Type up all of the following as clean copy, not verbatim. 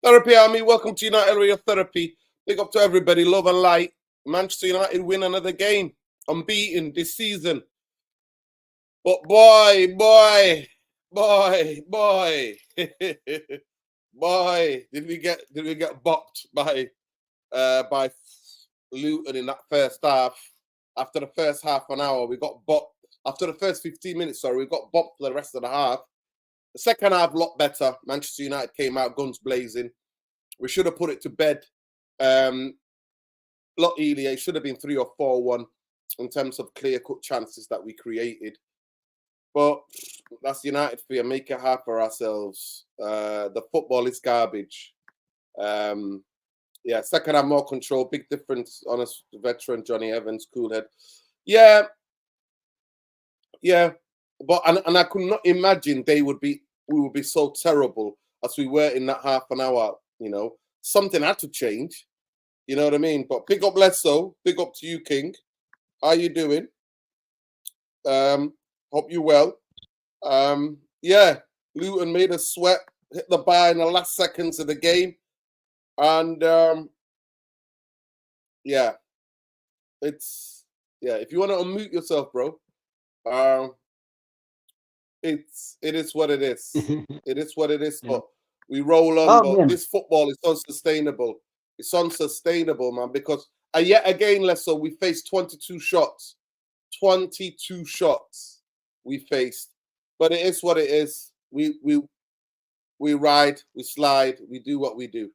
Therapy Army, welcome to United Radio Therapy. Big up to everybody, love and light. Manchester United win another game, unbeaten this season. But boy, boy, boy, did we get bopped by Luton in that first half. After the first half an hour, we got bopped. After the first 15 minutes, we got bopped for the rest of the half. The second half, a lot better. Manchester United came out guns blazing. We should have put it to bed. Lot earlier. It should have been 3 or 4-1 in terms of clear-cut chances that we created. But that's United for you. Make it hard for ourselves. The football is garbage. Second half more control. Big difference on us, veteran Johnny Evans, cool head. Yeah. But and I could not imagine we would be so terrible as we were in that half an hour. You know, something had to change. You know what I mean? But big up Lesso, big up to you, King. How you doing? Hope you well. Luton made us sweat, hit the bar in the last seconds of the game, and if you want to unmute yourself, bro. It is what it is. It is what it is. Yeah. But we roll on. Oh But man. this football is unsustainable. It's unsustainable, man. Because yet again, Lesso, we faced 22 shots. 22 shots we faced. But it is what it is. We ride, we slide, we do what we do.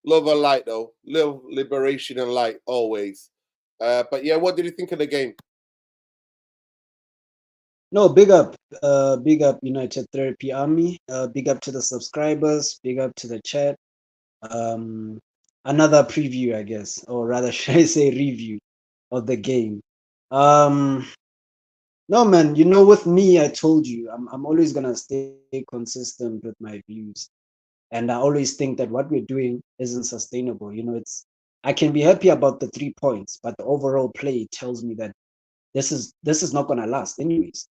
Love and light, though. Love, liberation, and light always. But yeah, what did you think of the game? No, big up United Therapy Army. Big up to the subscribers. Big up to the chat. Another preview, I guess, or rather, should I say review of the game. No, man. You know, with me, I told you, I'm always gonna stay consistent with my views, and I always think that what we're doing isn't sustainable. You know, I can be happy about the 3 points, but the overall play tells me that this is not gonna last, anyways.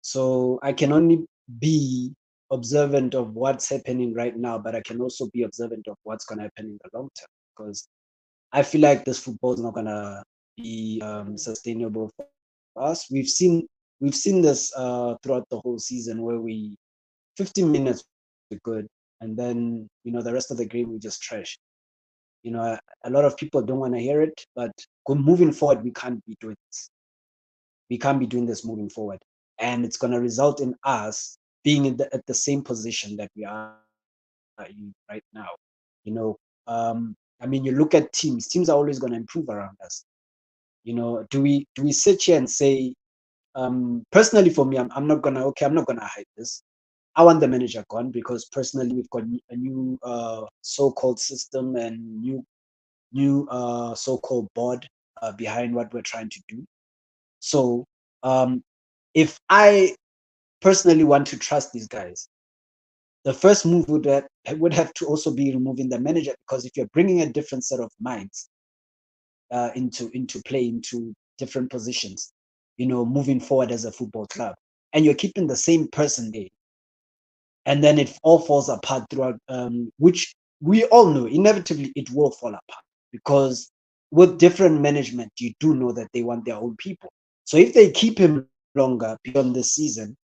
So I can only be observant of what's happening right now, but I can also be observant of what's going to happen in the long term, because I feel like this football is not going to be sustainable for us. We've seen this throughout the whole season, where 15 minutes we're good, and then the rest of the game we just trash. A lot of people don't want to hear it, but moving forward, we can't be doing this. We can't be doing this moving forward, and it's going to result in us being at the same position that we are in right now. you know I mean, you look at teams are always going to improve around us. Do we sit here and say, personally for me, I'm not gonna hide this. I want the manager gone, because personally we've got a new so-called system and new so-called board behind what we're trying to do. So if I personally want to trust these guys, the first move would have to also be removing the manager, because if you're bringing a different set of minds into play, into different positions, moving forward as a football club, and you're keeping the same person there, and then it all falls apart throughout, which we all know inevitably it will fall apart, because with different management, you do know that they want their own people. So if they keep him longer beyond this season,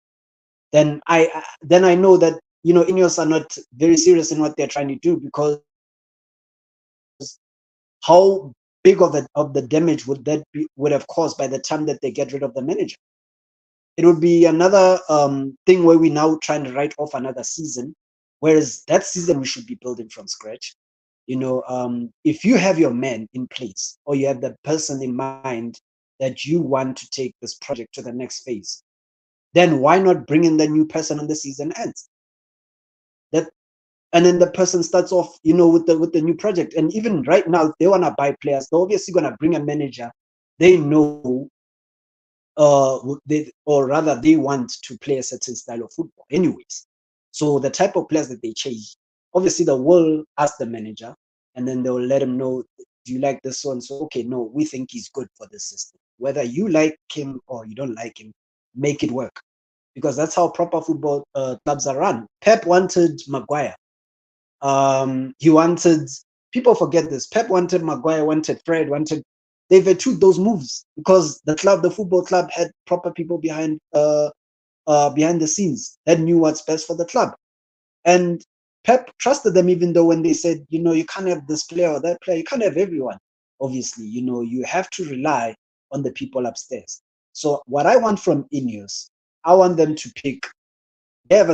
then I know that Ineos are not very serious in what they're trying to do, because how big of the damage would have caused by the time that they get rid of the manager? It would be another thing where we now trying to write off another season, whereas that season we should be building from scratch. If you have your man in place, or you have the person in mind that you want to take this project to the next phase, then why not bring in the new person when the season ends? That And then the person starts off, with the new project. And even right now, if they want to buy players, they're obviously going to bring a manager they know, they want to play a certain style of football anyways. So the type of players that they chase, obviously they will ask the manager, and then they'll let him know, do you like this one? So, okay, no, we think he's good for this system. Whether you like him or you don't like him, make it work. Because that's how proper football clubs are run. Pep wanted Maguire. He wanted, people forget this. Pep wanted Maguire, wanted Fred, wanted. They vetoed those moves because the football club, had proper people behind the scenes that knew what's best for the club. And Pep trusted them, even though when they said, you can't have this player or that player, you can't have everyone. Obviously, you have to rely on the people upstairs. So what I want from Ineos, I want them to pick. They have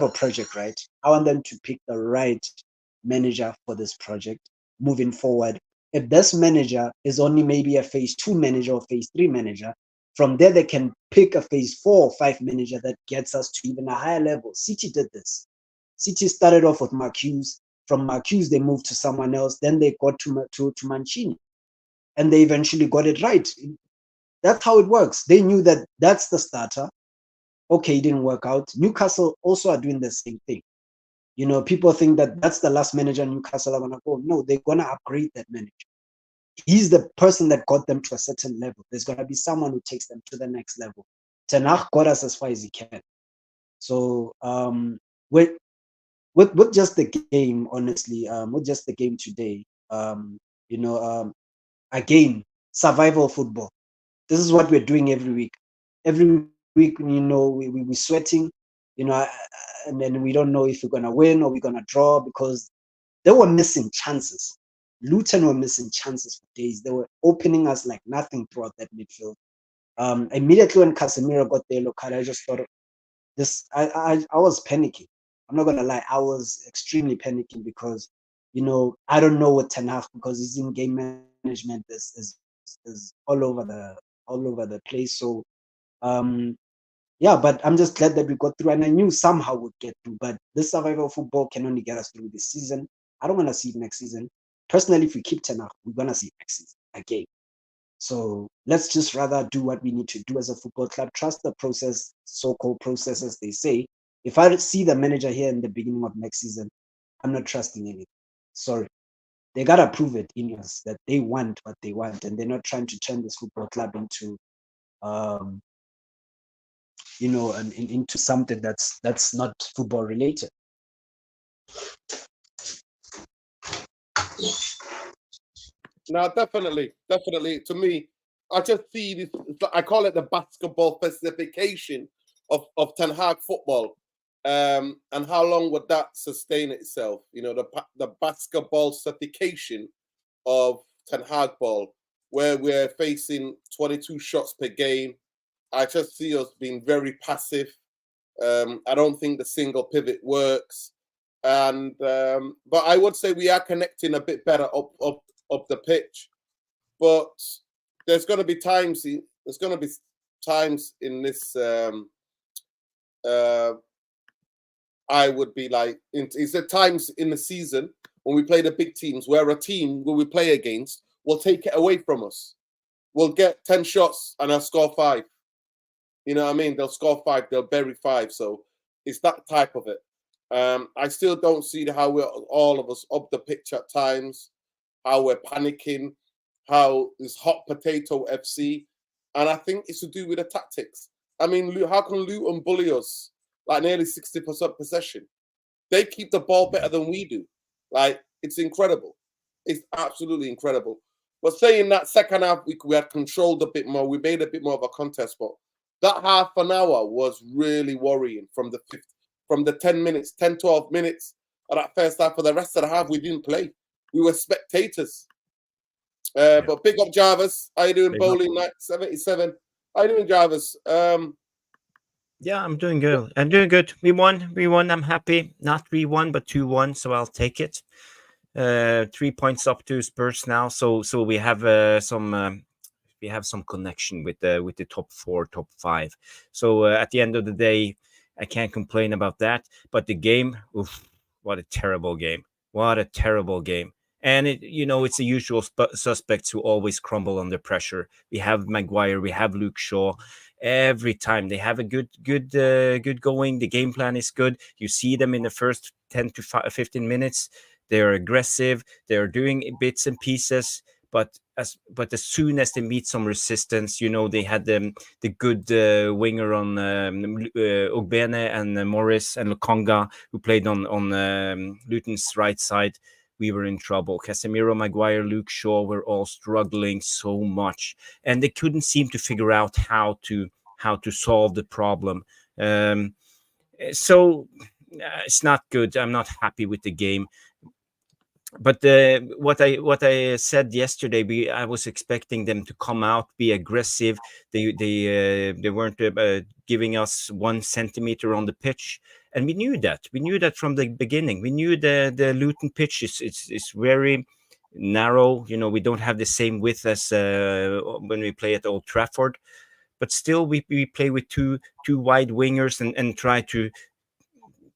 a project, right? I want them to pick the right manager for this project moving forward. If this manager is only maybe a phase 2 manager or phase 3 manager, from there they can pick a phase 4 or 5 manager that gets us to even a higher level. City did this. City started off with Marquez. From Marquez, they moved to someone else. Then they got to Mancini, and they eventually got it right. That's how it works. They knew that that's the starter. Okay, it didn't work out. Newcastle also are doing the same thing. People think that that's the last manager Newcastle are going to go. No, they're going to upgrade that manager. He's the person that got them to a certain level. There's going to be someone who takes them to the next level. Ten Hag got us as far as he can. So with just the game, honestly, with just the game today, again, survival football. This is what we're doing every week. Every week, we're sweating, and then we don't know if we're going to win or we're going to draw because they were missing chances. Luton were missing chances for days. They were opening us like nothing throughout that midfield. Immediately when Casemiro got the yellow card, I just thought this. I was panicking. I'm not gonna lie. I was extremely panicking because I don't know what Ten Hag, because his in-game management is all over the place. So yeah, but I'm just glad that we got through, and I knew somehow we'd get through. But this survival football can only get us through this season. I don't want to see it next season. Personally, if we keep Ten Hag, we're gonna see it next season again. So let's just rather do what we need to do as a football club. Trust the process, so-called process, as they say. If I see the manager here in the beginning of next season, I'm not trusting anything. Sorry. They gotta prove it in us that they want what they want, and they're not trying to turn this football club into into something that's not football related. No, definitely. To me, I just see this. I call it the basketball specification of Ten Hag football, and how long would that sustain itself? The basketball certification of Ten Hag ball, where we're facing 22 shots per game. I just see us being very passive. I don't think the single pivot works, and but I would say we are connecting a bit better up the pitch. But there's going to be times. There's going to be times in this. I would be like, is there times in the season when we play the big teams where a team who we play against will take it away from us? We'll get 10 shots and they'll score 5. You know what I mean? They'll score 5, they'll bury 5. So it's that type of it. I still don't see how we're all of us up the pitch at times, how we're panicking, how it's hot potato FC. And I think it's to do with the tactics. I mean, how can Luton bully us like nearly 60% possession? They keep the ball better than we do. Like, it's incredible. It's absolutely incredible. But saying that second half, we had controlled a bit more. We made a bit more of a contest. But that half an hour was really worrying from the 10 minutes, 10, 12 minutes of that first half. For the rest of the half, we didn't play. We were spectators. But big up Jarvis. How you doing, Bowling Night 77? How you doing, Jarvis? Yeah, I'm doing good. I'm doing good. We won. I'm happy. Not 3-1, but 2-1. So I'll take it. 3 points up to Spurs now. So we have some connection with the top 4, top 5. So at the end of the day, I can't complain about that. But the game, oof, what a terrible game! What a terrible game! And it's the usual suspects who always crumble under pressure. We have Maguire, we have Luke Shaw. Every time they have a good going, the game plan is good. You see them in the first 10 to 15 minutes. They're aggressive. They're doing bits and pieces. But but as soon as they meet some resistance, they had the good winger on Ogbene and Morris and Lukonga, who played on Luton's right side. We were in trouble. Casemiro, Maguire, Luke Shaw were all struggling so much, and they couldn't seem to figure out how to solve the problem. So it's not good. I'm not happy with the game. But what I said yesterday, I was expecting them to come out, be aggressive. They weren't giving us 1 centimeter on the pitch, and we knew that. We knew that from the beginning. We knew the Luton pitch is very narrow. We don't have the same width as when we play at Old Trafford, but still we play with two wide wingers and try to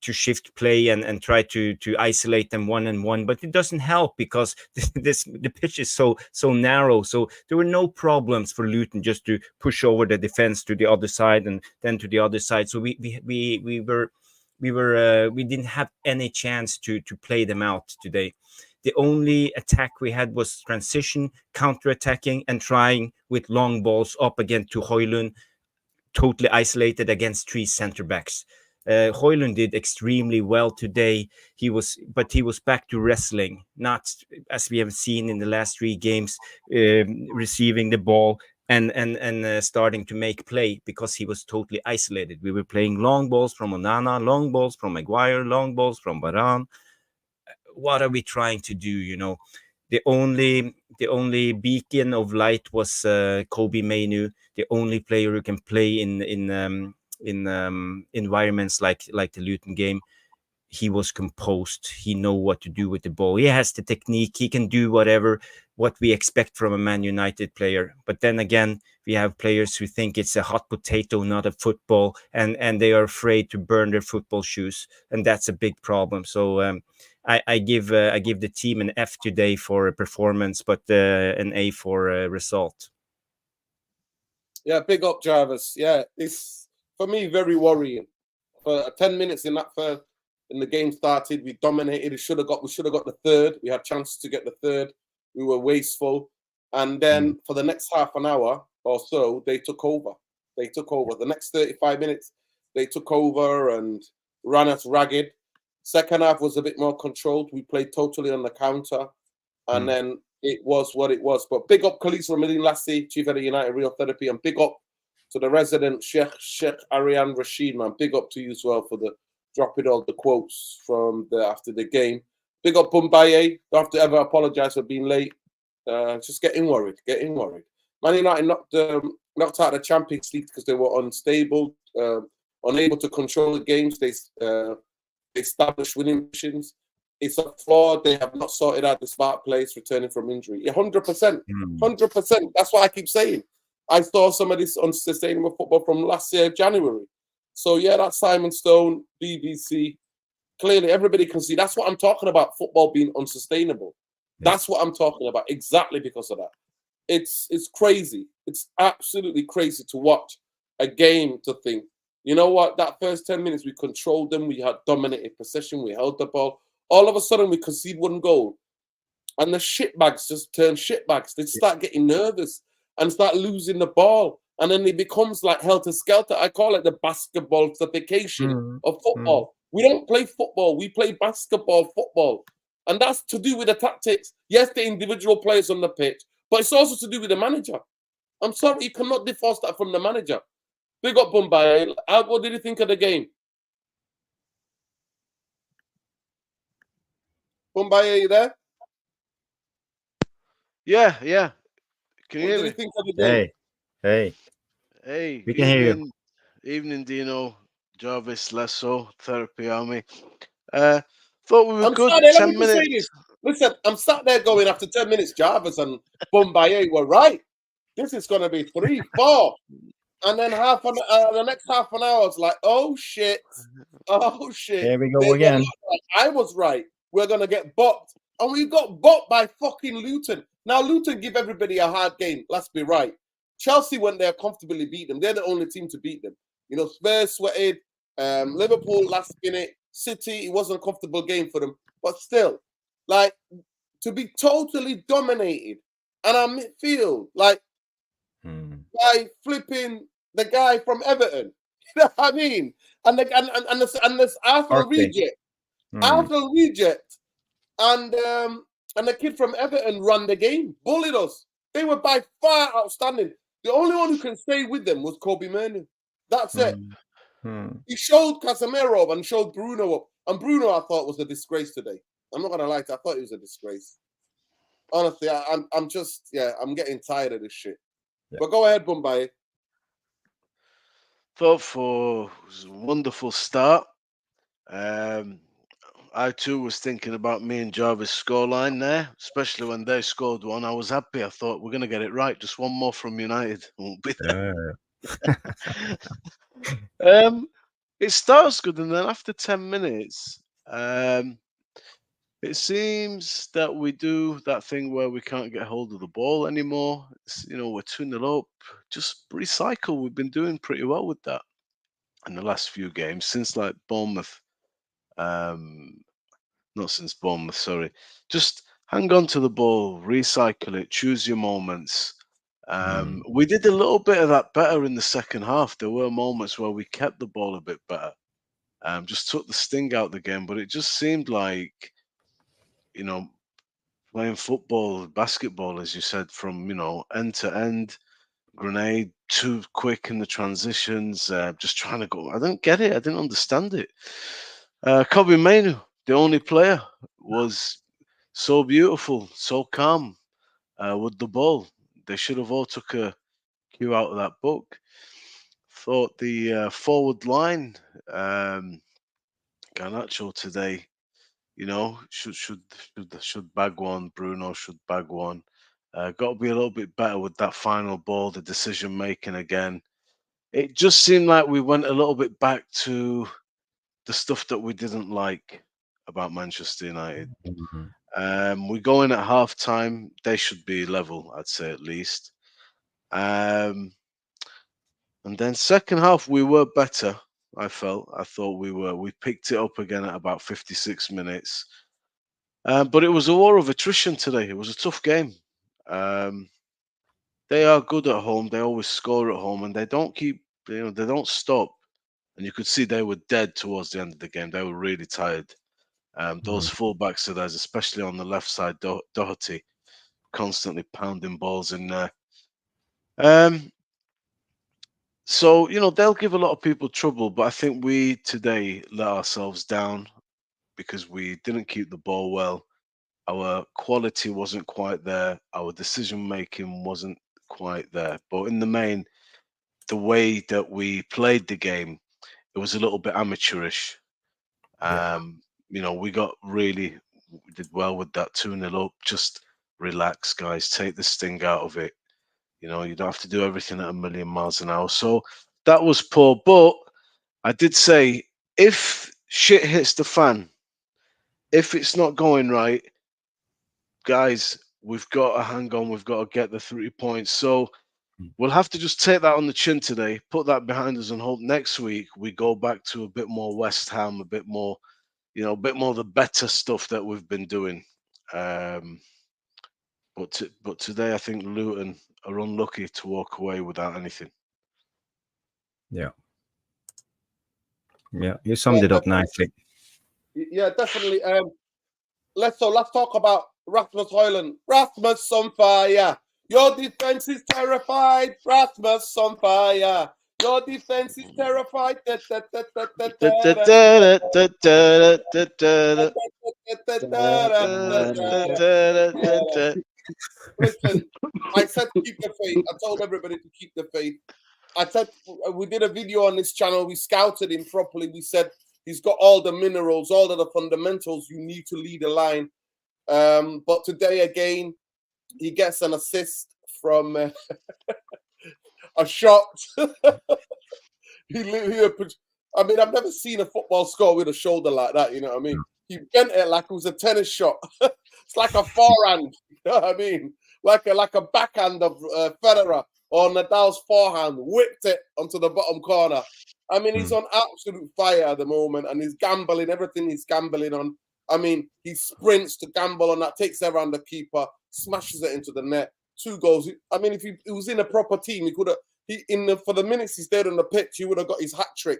shift play and try to isolate them 1-on-1, but it doesn't help because the pitch is so narrow. So there were no problems for Luton just to push over the defense to the other side and then to the other side. So we didn't have any chance to play them out today. The only attack we had was transition, counter-attacking, and trying with long balls up again to Højlund, totally isolated against 3 center backs. Højlund did extremely well today. He was back to wrestling, not as we have seen in the last 3 games, receiving the ball and starting to make play, because he was totally isolated. We were playing long balls from Onana, long balls from Maguire, long balls from Varane. What are we trying to do? The only beacon of light was Kobe Mainu, the only player who can play in environments like the Luton game. He was composed. He know what to do with the ball. He has the technique. He can do what we expect from a Man United player. But then again, we have players who think it's a hot potato, not a football, and they are afraid to burn their football shoes, and that's a big problem. So I give the team an F today for a performance, but an A for a result. Yeah, big up, Jarvis. Yeah, it's, for me, very worrying. For 10 minutes in the game started, we dominated. We should have got the third. We had chances to get the third. We were wasteful. And then for the next half an hour or so, they took over. The next 35 minutes, they took over and ran us ragged. Second half was a bit more controlled. We played totally on the counter. And then it was what it was. But big up Khalees Ramidin Lassie, Chief Editor United Real Therapy, and big up to the resident Sheikh Ariane Rashid, man. Big up to you as well for the dropping all the quotes from after the game. Big up Bumbaye. Don't have to ever apologize for being late. Just getting worried. Man United knocked out the Champions League because they were unstable, unable to control the games. They established winning positions. It's a flaw. They have not sorted out the smart plays returning from injury. 100%. 100%. That's what I keep saying. I saw some of this unsustainable football from last year, January. So, yeah, that's Simon Stone, BBC. Clearly, everybody can see. That's what I'm talking about, football being unsustainable. That's what I'm talking about, exactly because of that. It's crazy. It's absolutely crazy to watch a game to think, you know what, that first 10 minutes, we controlled them. We had dominated possession. We held the ball. All of a sudden, we concede 1 goal. And the shitbags just turn shitbags. They start getting nervous and start losing the ball. And then it becomes like helter-skelter. I call it the basketballification of football. We don't play football. We play basketball football. And that's to do with the tactics. Yes, the individual players on the pitch, but it's also to do with the manager. I'm sorry, you cannot divorce that from the manager. Big up Bombay. What did you think of the game? Bombay, are you there? Yeah. Can you hear me? What did you think of the game? Hey. We can hear you. Evening, Dino, Jarvis, Lesso, Therapy Army. Thought we were good. Sorry, 10 minutes. Listen, I'm sat there going after 10 minutes, Jarvis and Bombay were right. This is going to be 3-4. And then the next half an hour, I was like, oh, shit. Here we go again. I was right. We're going to get bopped. And we got bopped by fucking Luton. Now, Luton give everybody a hard game. Let's be right. Chelsea went there, comfortably beat them. They're the only team to beat them. You know, Spurs sweated. Liverpool last minute. City, it wasn't a comfortable game for them. But still, like, to be totally dominated and our midfield, like by flipping the guy from Everton. You know what I mean? And this Arsenal reject, and the kid from Everton ran the game, bullied us. They were by far outstanding. The only one who can stay with them was Kobe Manu. That's it. He showed Casemiro and showed Bruno up. And Bruno, I thought, was a disgrace today. I'm not going to lie to you. I thought he was a disgrace. Honestly, I'm just, I'm getting tired of this shit. Yeah. But go ahead, Bombay. Thought for was a wonderful start. I too was thinking about me and Jarvis' scoreline there, especially when they scored one. I was happy. I thought we're going to get it right. Just one more from United. Won't be there. It starts good, and then after 10 minutes, it seems that we do that thing where we can't get hold of the ball anymore. We're 2-0 up. Just recycle. We've been doing pretty well with that in the last few games since like Bournemouth. Not since Bournemouth, sorry. Just hang on to the ball, recycle it, choose your moments. We did a little bit of that better in the second half. There were moments where we kept the ball a bit better. Just took the sting out of the game, but it just seemed like, playing football, basketball, as you said, from, end to end, grenade, too quick in the transitions, just trying to go. I didn't get it. I didn't understand it. Kobe Mainu, the only player, was so beautiful, so calm with the ball. They should have all took a cue out of that book. Thought the forward line, Garnacho today, should bag one. Bruno should bag one. Got to be a little bit better with that final ball, the decision making again. It just seemed like we went a little bit back to the stuff that we didn't like about Manchester United. We go in at half time. They should be level, I'd say, at least. And then second half, we were better. I thought we picked it up again at about 56 minutes. But it was a war of attrition today. It was a tough game. They are good at home. They always score at home, and they don't they don't stop. And you could see they were dead towards the end of the game. They were really tired. Those fullbacks of theirs, especially on the left side, Doherty, constantly pounding balls in there. So, they'll give a lot of people trouble, but I think we today let ourselves down because we didn't keep the ball well. Our quality wasn't quite there. Our decision making wasn't quite there. But in the main, the way that we played the game, it was a little bit amateurish. We did well with that 2-0 up. Just relax, guys. Take the sting out of it. You don't have to do everything at 1,000,000 miles an hour. So that was poor. But I did say, if shit hits the fan, if it's not going right, guys, we've got to hang on. We've got to get the 3 points. So we'll have to just take that on the chin today, put that behind us, and hope next week we go back to a bit more West Ham, a bit more, a bit more the better stuff that we've been doing. But today, I think Luton are unlucky to walk away without anything. Yeah, you summed it up nicely. Yeah, definitely. Let's talk about Rasmus Højlund. Rasmus on fire. Your defense is terrified. Rasmus on fire. Your defense is terrified. Listen, I said keep the faith. I told everybody to keep the faith. I said we did a video on this channel. We scouted him properly. We said he's got all the minerals, all of the fundamentals you need to lead a line. But today again, he gets an assist from a shot. I mean, I've never seen a football score with a shoulder like that. You know what I mean? He bent it like it was a tennis shot. It's like a forehand. You know what I mean? Like a backhand of Federer or Nadal's forehand. Whipped it onto the bottom corner. I mean, he's on absolute fire at the moment, and he's gambling everything he's gambling on. I mean, he sprints to gamble on that, takes it around the keeper, smashes it into the net. 2 goals. I mean, if he was in a proper team, he could have. For the minutes he stayed on the pitch, he would have got his hat trick.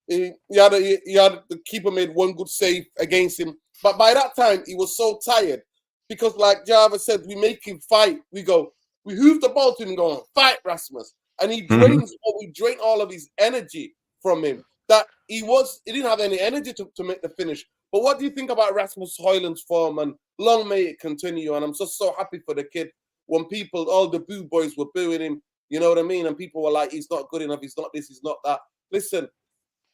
He had the keeper made 1 good save against him, but by that time he was so tired because, like Java said, we make him fight. We hoof the ball to him, going fight, Rasmus, and he drains. We drain all of his energy from him. That he didn't have any energy to make the finish. But what do you think about Rasmus Højlund's form? And long may it continue. And I'm just so happy for the kid. When all the boo boys were booing him, you know what I mean? And people were like, he's not good enough, he's not this, he's not that. Listen,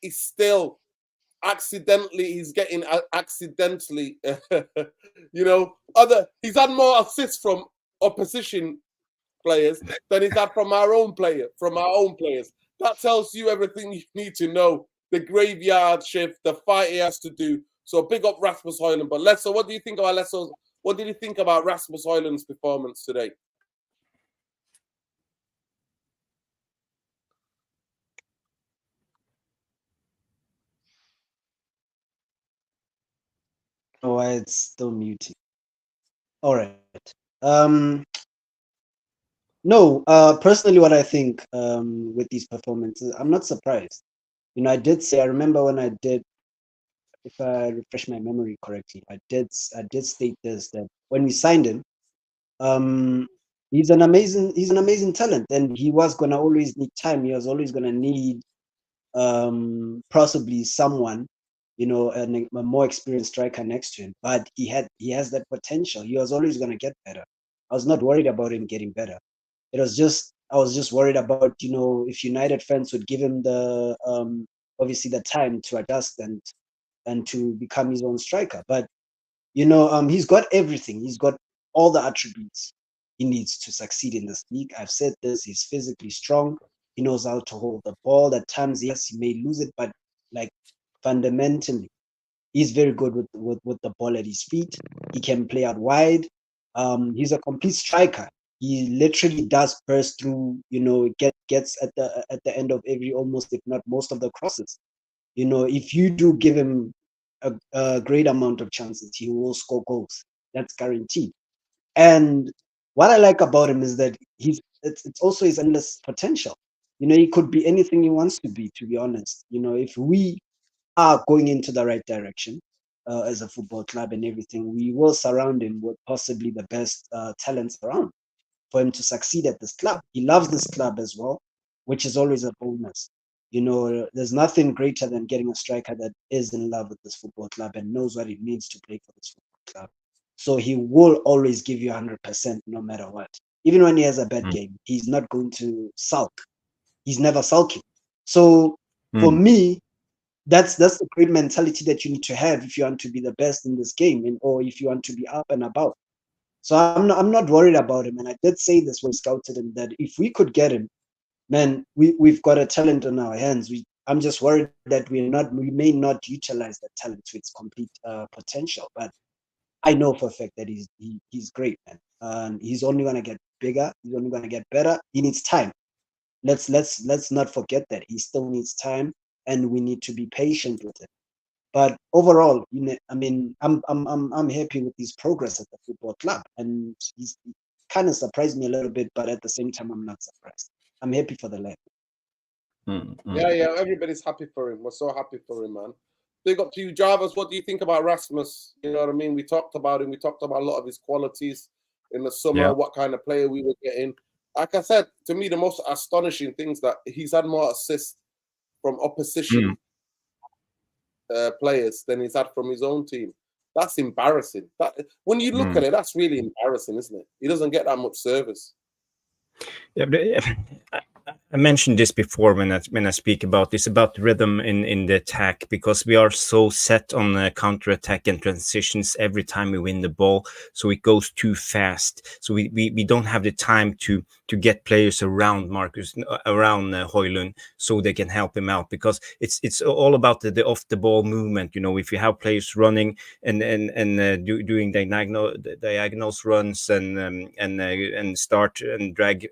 he's still he's getting accidentally, he's had more assists from opposition players than he's had from our own players. That tells you everything you need to know. The graveyard shift, the fight he has to do. So big up Rasmus Højlund. But Lesso, what do you think about Lesso? What did you think about Rasmus Højlund's performance today? Oh, it's still muting. All right. No, personally, what I think with these performances, I'm not surprised. I remember when I did, if I refresh my memory correctly, I did state this, that when we signed him, he's an amazing talent, and he was gonna always need time. He was always gonna need possibly someone, a more experienced striker next to him. But he has that potential. He was always gonna get better. I was not worried about him getting better. I was just worried about, if United fans would give him the obviously the time to adjust and to become his own striker. But he's got everything. He's got all the attributes he needs to succeed in this league. I've said this. He's physically strong. He knows how to hold the ball. At times, yes, he may lose it, but like fundamentally, he's very good with the ball at his feet. He can play out wide. He's a complete striker. He literally does burst through. Gets at the end of every, almost if not most of the crosses. If you do give him a great amount of chances, he will score goals. That's guaranteed. And what I like about him is that it's also his endless potential. He could be anything he wants to be honest. If we are going into the right direction as a football club and everything, we will surround him with possibly the best talents around for him to succeed at this club. He loves this club as well, which is always a bonus. There's nothing greater than getting a striker that is in love with this football club and knows what it means to play for this football club. So he will always give you 100% no matter what. Even when he has a bad game, he's not going to sulk. He's never sulking. So for me, that's the great mentality that you need to have if you want to be the best in this game, or if you want to be up and about. So I'm not worried about him. And I did say this when scouted him, that if we could get him, man, we've got a talent on our hands. I'm just worried that we may not utilize that talent to its complete potential. But I know for a fact that he's great, man. He's only gonna get bigger. He's only gonna get better. He needs time. Let's not forget that he still needs time, and we need to be patient with it. But overall, I'm happy with his progress at the football club, and he's kind of surprised me a little bit. But at the same time, I'm not surprised. I'm happy for the lad. Yeah, everybody's happy for him. We're so happy for him, man. Big up to you, Jarvis. What do you think about Rasmus? You know what I mean? We talked about him. We talked about a lot of his qualities in the summer, what kind of player we were getting. Like I said, to me, the most astonishing things that he's had more assists from opposition players than he's had from his own team. That's embarrassing. When you look at it, that's really embarrassing, isn't it? He doesn't get that much service. Yeah, but I mentioned this before when I speak about this, about rhythm in the attack, because we are so set on the counter attack and transitions every time we win the ball, so it goes too fast. So we don't have the time to get players around Højlund, so they can help him out, because it's all about the off the ball movement. If you have players running and doing diagonals runs and start and drag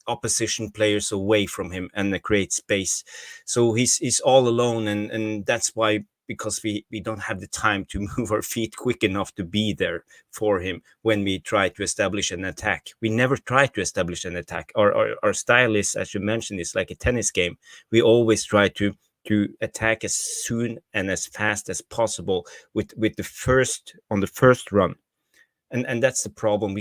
opposition players away from him and create space. So he's all alone, and that's why because we don't have the time to move our feet quick enough to be there for him when we try to establish an attack. We never try to establish an attack. Our style is, as you mentioned, is like a tennis game. We always try to attack as soon and as fast as possible with the first run. And that's the problem.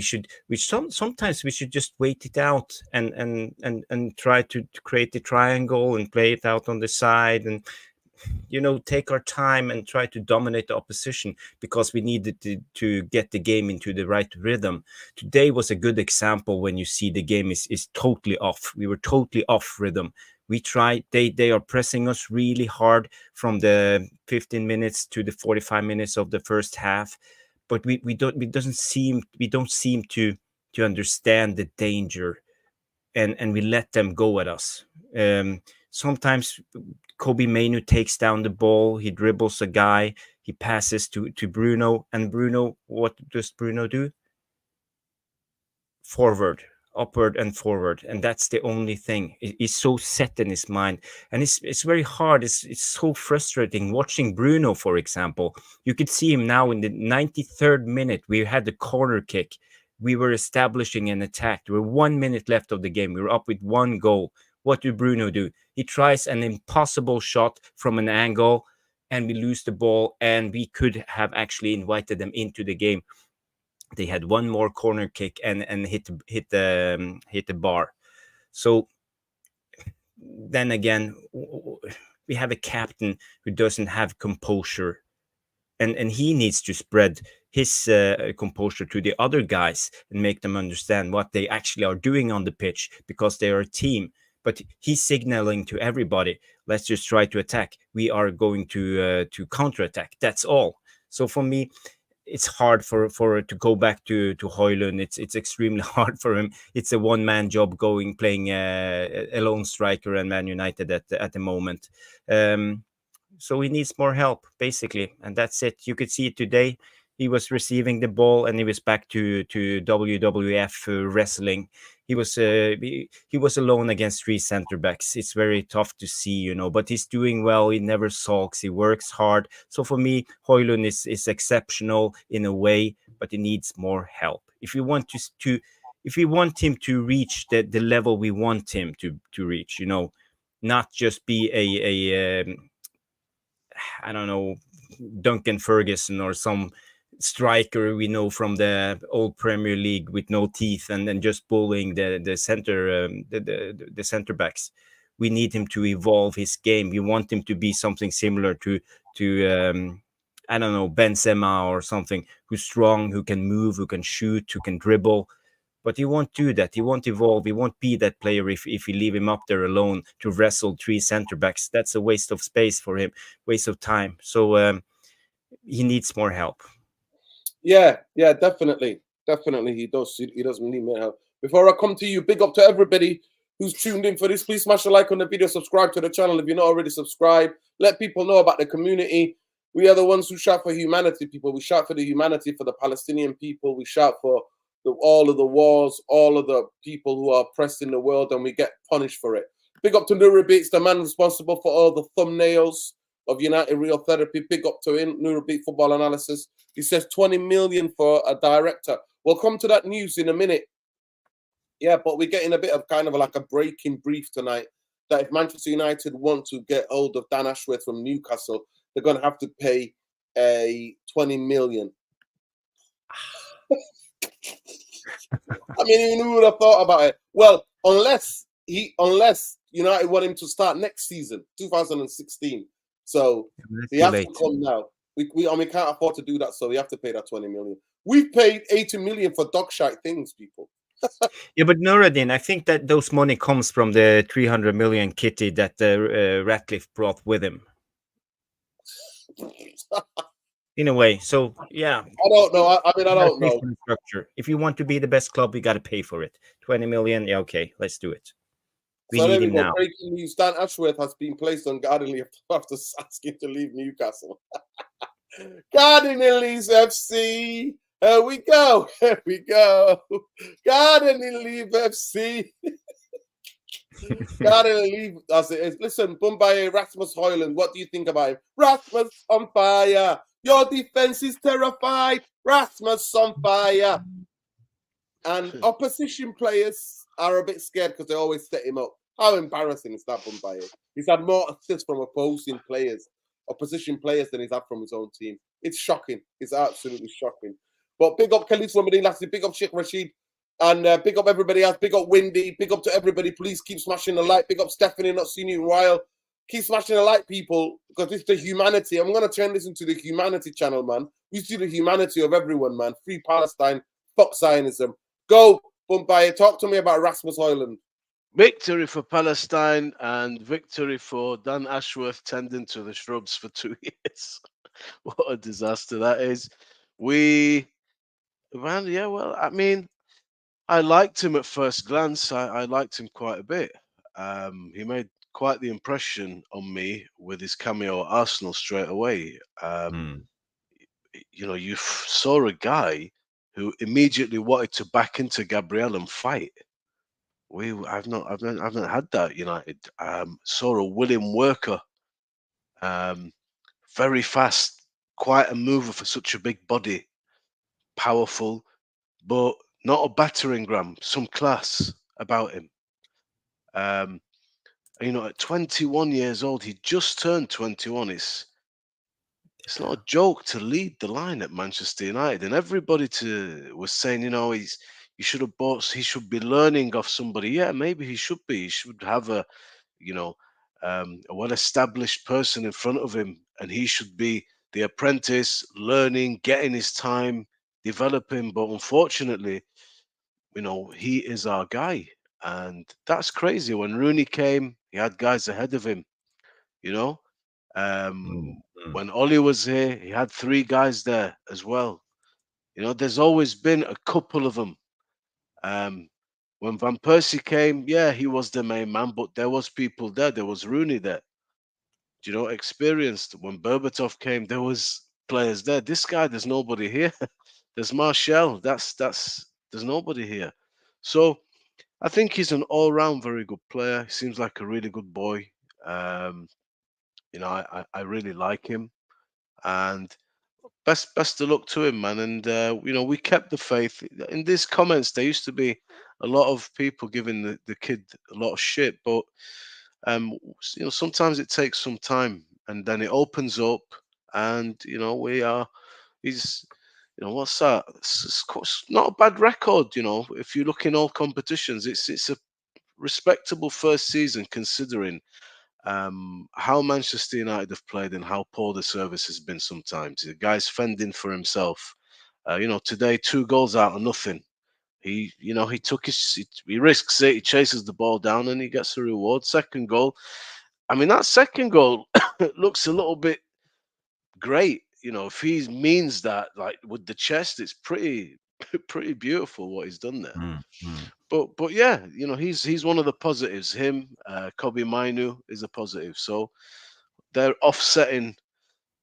Sometimes we should just wait it out and try to create the triangle and play it out on the side, and take our time and try to dominate the opposition, because we needed to get the game into the right rhythm. Today was a good example when you see the game is totally off. We were totally off rhythm. We tried, they are pressing us really hard from the 15 minutes to the 45 minutes of the first half, but we don't seem to understand the danger, and we let them go at us. Sometimes Kobe Mainu takes down the ball, he dribbles a guy, he passes to Bruno, and Bruno, what does Bruno do? Forward, upward and forward, and that's the only thing. He's so set in his mind, and it's very hard. It's so frustrating watching Bruno, for example. You could see him now in the 93rd minute. We had the corner kick. We were establishing an attack. There were 1 minute left of the game. We were up with 1 goal. What do Bruno do? He tries an impossible shot from an angle, and we lose the ball, and we could have actually invited them into the game. They had 1 more corner kick and hit the bar. So then again, we have a captain who doesn't have composure, and he needs to spread his composure to the other guys and make them understand what they actually are doing on the pitch, because they are a team. But he's signaling to everybody, let's just try to attack. We are going to counterattack. That's all. So for me, it's hard for to go back to Højlund. It's extremely hard for him. It's a one-man job playing a lone striker and Man United at the moment. So he needs more help, basically, and that's it. You could see it today. He was receiving the ball and he was back to WWF wrestling. He was alone against 3 center backs. It's very tough to see, but he's doing well. He never sulks. He works hard. So for me, Højlund is exceptional in a way, but he needs more help. If we want if we want him to reach the level we want him to reach, not just be a I don't know, Duncan Ferguson or some striker we know from the old Premier League with no teeth and then just bullying the center backs. We need him to evolve his game. We want him to be something similar to I don't know, Benzema or something, who's strong, who can move, who can shoot, who can dribble. But he won't do that. He won't evolve. He won't be that player if you leave him up there alone to wrestle 3 center backs. That's a waste of space for him, waste of time. So he needs more help. Yeah, definitely. Definitely he does. He doesn't need more help. Before I come to you, big up to everybody who's tuned in for this. Please smash a like on the video, subscribe to the channel if you're not already subscribed. Let people know about the community. We are the ones who shout for humanity, people. We shout for the humanity, for the Palestinian people. We shout for all of the wars, all of the people who are oppressed in the world, and we get punished for it. Big up to Nura Beats, the man responsible for all the thumbnails of United Real Therapy. Big up to him, Nura Beat Football Analysis. He says 20 million for a director. We'll come to that news in a minute. Yeah, but we're getting a bit of kind of like a breaking brief tonight that if Manchester United want to get hold of Dan Ashworth from Newcastle, they're going to have to pay a 20 million. I mean, who would have thought about it? Well, unless United want him to start next season, 2016. So he has to come now. We can't afford to do that, so we have to pay that 20 million. We've paid 80 million for dog shite things, people. Yeah, but Nuruddin, I think that those money comes from the 300 million kitty that Ratcliffe brought with him. In a way, so yeah. I don't know. I don't know. Structure. If you want to be the best club, you got to pay for it. 20 million, yeah, okay, let's do it. We need him now. Breaking news: Dan Ashworth has been placed on garden leave after asking to leave Newcastle. Gardening Leave FC. Here we go. Gardening Leave FC. Gotta leave as it is. Listen, Mumbai, Rasmus Højlund, what do you think about him? Rasmus on fire. Your defense is terrified. Rasmus on fire. And opposition players are a bit scared because they always set him up. How embarrassing is that, Mumbai? He's had more assists from opposing players, opposition players, than he's had from his own team. It's shocking. It's absolutely shocking. But big up Khalifa Madinasi, big up Sheikh Rashid, and big up everybody else. Big up Windy. Big up to everybody. Please keep smashing the like. Big up Stephanie, not seen you in a while. Keep smashing the like, people, because it's the humanity. I'm going to turn this into the humanity channel, man. We see the humanity of everyone, man. Free Palestine. Fuck Zionism. Go, Mumbai. Talk to me about Rasmus Højlund. Victory for Palestine and victory for Dan Ashworth tending to the shrubs for 2 years. What a disaster that is. I mean, I liked him at first glance. I liked him quite a bit. He made quite the impression on me with his cameo at Arsenal straight away. You know, you saw a guy who immediately wanted to back into Gabriel and fight. I've not had that at United. Saw a willing worker, very fast, quite a mover for such a big body, powerful, but not a battering ram. Some class about him. You know, at 21 years old, he just turned 21. It's not a joke to lead the line at Manchester United, and everybody was saying, you know, he should be learning off somebody. Yeah, maybe he should be. He should have a well-established person in front of him, and he should be the apprentice, learning, getting his time, developing. But unfortunately, you know, he is our guy, and that's crazy. When Rooney came, he had guys ahead of him. You know, when Ollie was here, he had 3 guys there as well. You know, there's always been a couple of them. When Van Persie came, yeah, he was the main man, but there was people there. There was Rooney there. You know, experienced. When Berbatov came, there was players there. This guy, there's nobody here. There's Martial. There's nobody here. So I think he's an all-round very good player. He seems like a really good boy. You know, I really like him, and best of luck to him, man. And you know, we kept the faith. In these comments, there used to be a lot of people giving the kid a lot of shit, but you know, sometimes it takes some time, and then it opens up, and you know, he's. You know, what's that? It's not a bad record. You know, if you look in all competitions, it's a respectable first season considering how Manchester United have played and how poor the service has been sometimes. The guy's fending for himself. You know, today 2 goals out of nothing. He risks it. He chases the ball down and he gets a reward. Second goal. I mean, that second goal looks a little bit great. You know, if he means that, like with the chest, it's pretty beautiful what he's done there. But yeah, you know, he's one of the positives. Him, Kobe Mainu is a positive. So they're offsetting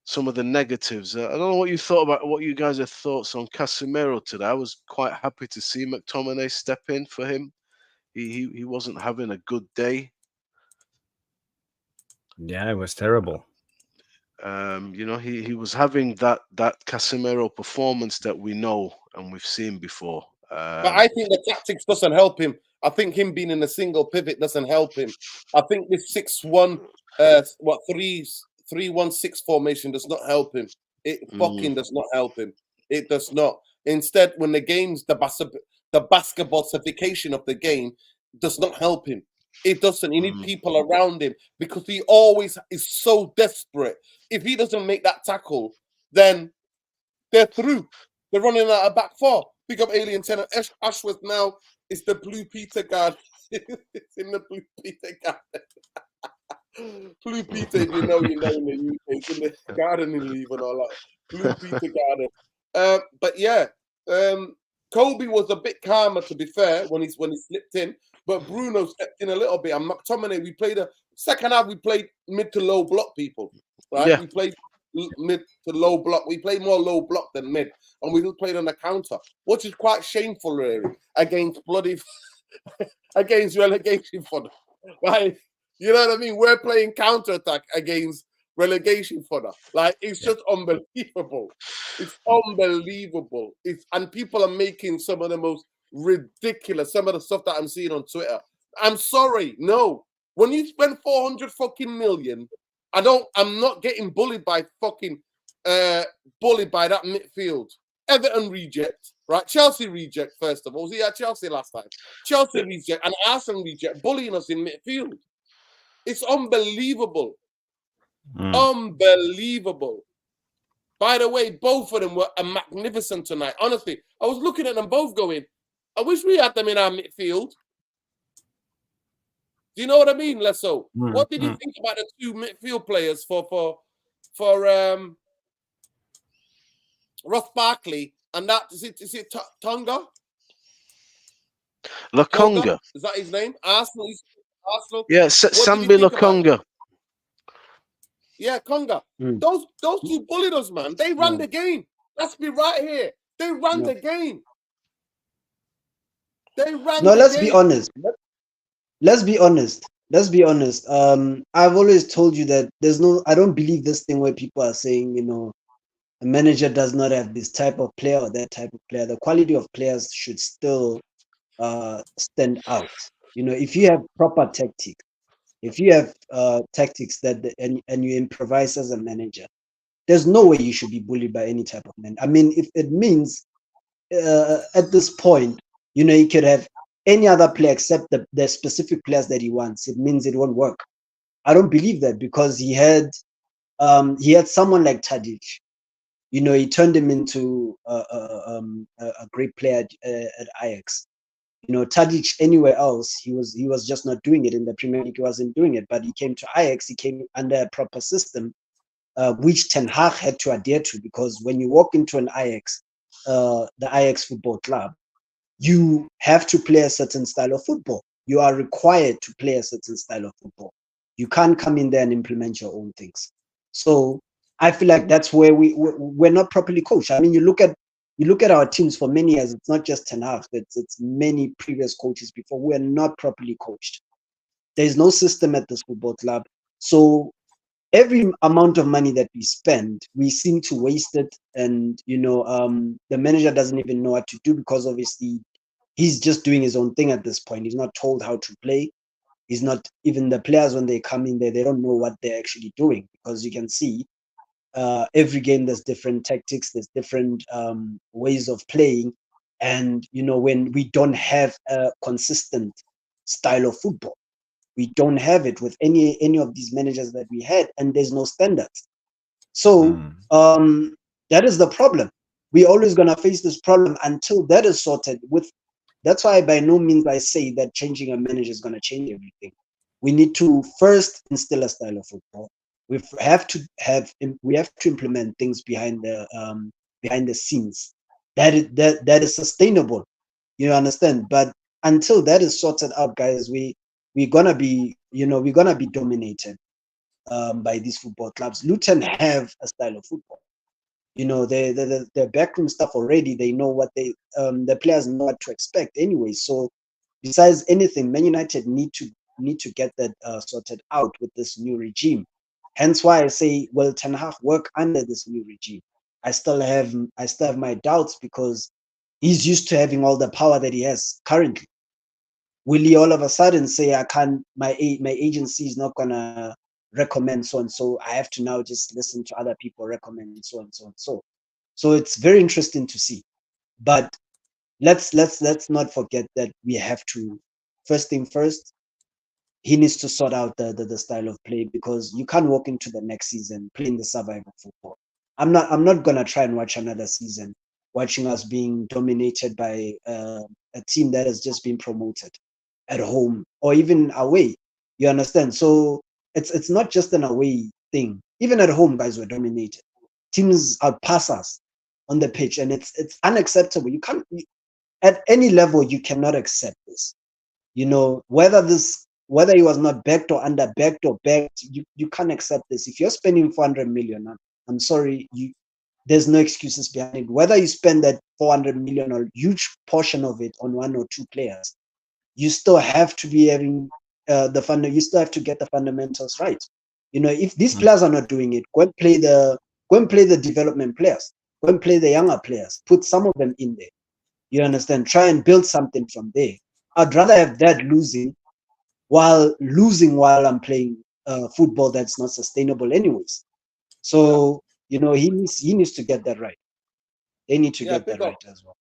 some of the negatives. I don't know what you thought about what you guys' thoughts on Casemiro today. I was quite happy to see McTominay step in for him. He wasn't having a good day. Yeah, it was terrible. You know, he was having that Casemiro performance that we know and we've seen before. But I think the tactics doesn't help him. I think him being in a single pivot doesn't help him. I think this 6-1, 3-1-6 formation does not help him. It fucking does not help him. It does not. Instead, when the game's the basketballification of the game does not help him. It doesn't. You need people around him because he always is so desperate. If he doesn't make that tackle, then they're through. They're running out of back 4. Pick up Alien 10. Ashworth now is the Blue Peter guard. It's in the Blue Peter garden. Blue Peter, if you know in the UK. It's in the gardening leave and all that. Blue Peter garden. But yeah, Kobe was a bit calmer, to be fair, when he slipped in. But Bruno stepped in a little bit. And McTominay, we played a second half. We played mid to low block people, right? Yeah. We played mid to low block. We played more low block than mid, and we played on the counter, which is quite shameful, really, against bloody against relegation fodder. Like, you know what I mean? We're playing counter-attack against relegation fodder. Like, it's just unbelievable. It's unbelievable. And people are making some of the most ridiculous, some of the stuff that I'm seeing on Twitter. I'm sorry, no. When you spend 400 fucking million, I'm not getting bullied by fucking bullied by that midfield. Everton reject, right? Chelsea reject, first of all. Was he at Chelsea last time? Chelsea reject and Arsenal reject, bullying us in midfield. It's unbelievable. Unbelievable. By the way, both of them were magnificent tonight. Honestly, I was looking at them both going, I wish we had them in our midfield. Do you know what I mean, Lesso? What did you think about the two midfield players for Ross Barkley and that is it Tonga? Lokonga. Is that his name? Arsenal. Yeah, Sambi Lokonga. Yeah, Conga. Those two bullied us, man. They ran the game. Let's be right here. They ran the game. They ran the let's game. be honest. Let's be honest. Let's be honest. I've always told you that I don't believe this thing where people are saying, you know, a manager does not have this type of player or that type of player. The quality of players should still stand out. You know, if you have proper tactics, if you have tactics and you improvise as a manager, there's no way you should be bullied by any type of man. I mean, if it means at this point, you know, he could have any other player except the specific players that he wants, it means it won't work. I don't believe that, because he had someone like Tadic. You know, he turned him into a great player at Ajax. You know, Tadic anywhere else, he was just not doing it. In the Premier League, he wasn't doing it. But he came to Ajax, he came under a proper system, which Ten Hag had to adhere to, because when you walk into an Ajax, the Ajax Football Club, you have to play a certain style of football. You are required to play a certain style of football. You can't come in there and implement your own things. So I feel like that's where we're not properly coached. I mean, you look at our teams for many years. It's not just Ten Hag. It's many previous coaches before. We're not properly coached. There's no system at this football club. So every amount of money that we spend, we seem to waste it. And, you know, the manager doesn't even know what to do, because obviously he's just doing his own thing at this point. He's not told how to play. He's not, even the players, when they come in there, they don't know what they're actually doing, because you can see every game there's different tactics, there's different ways of playing. And, you know, when we don't have a consistent style of football, we don't have it with any of these managers that we had, and there's no standards. So that is the problem. We're always going to face this problem until that is sorted. That's why by no means I say that changing a manager is going to change everything. We need to first instill a style of football. We have to implement things behind the scenes that is sustainable. You understand? But until that is sorted out, guys, we're gonna be dominated by these football clubs. Luton have a style of football. You know, the backroom stuff already. They know what the players know what to expect anyway. So besides anything, Man United need to get that sorted out with this new regime. Hence why I say, will Ten Hag work under this new regime? I still have my doubts, because he's used to having all the power that he has currently. Will he all of a sudden say, I can't, my agency is not gonna recommend so and so, I have to now just listen to other people recommend so and so and so. So it's very interesting to see. But let's not forget that we have to, first thing first, he needs to sort out the style of play, because you can't walk into the next season playing the survival football. I'm not gonna try and watch another season watching us being dominated by a team that has just been promoted at home or even away. You understand? So it's not just an away thing. Even at home, guys were dominated. Teams outpass us on the pitch, and it's unacceptable. You can't, at any level, you cannot accept this. You know, whether he was not backed or under backed or backed, you can't accept this. If you're spending 400 million, I'm sorry, there's no excuses behind it. Whether you spend that 400 million or huge portion of it on one or two players, you still have to be having you still have to get the fundamentals right. You know, if these players are not doing it, go and play the development players, go and play the younger players, put some of them in there. You understand? Try and build something from there. I'd rather have that losing while I'm playing football that's not sustainable anyways. So you know, he needs to get that right. They need to get that right as well.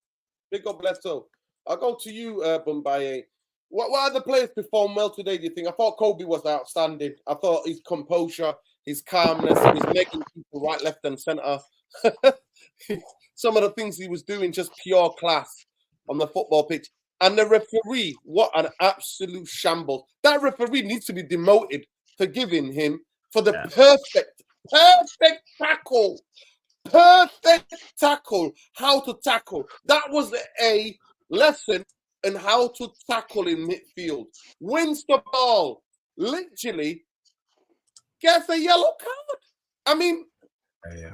Big up, Bledsoe. I'll go to you, Bumbaye. What other players performed well today, do you think? I thought Kobe was outstanding. I thought his composure, his calmness, he was making people right, left, and centre. Some of the things he was doing, just pure class on the football pitch. And the referee, what an absolute shambles. That referee needs to be demoted for giving him for the perfect tackle. Perfect tackle. How to tackle. That was a lesson in how to tackle in midfield. Wins the ball. Literally gets a yellow card. I mean,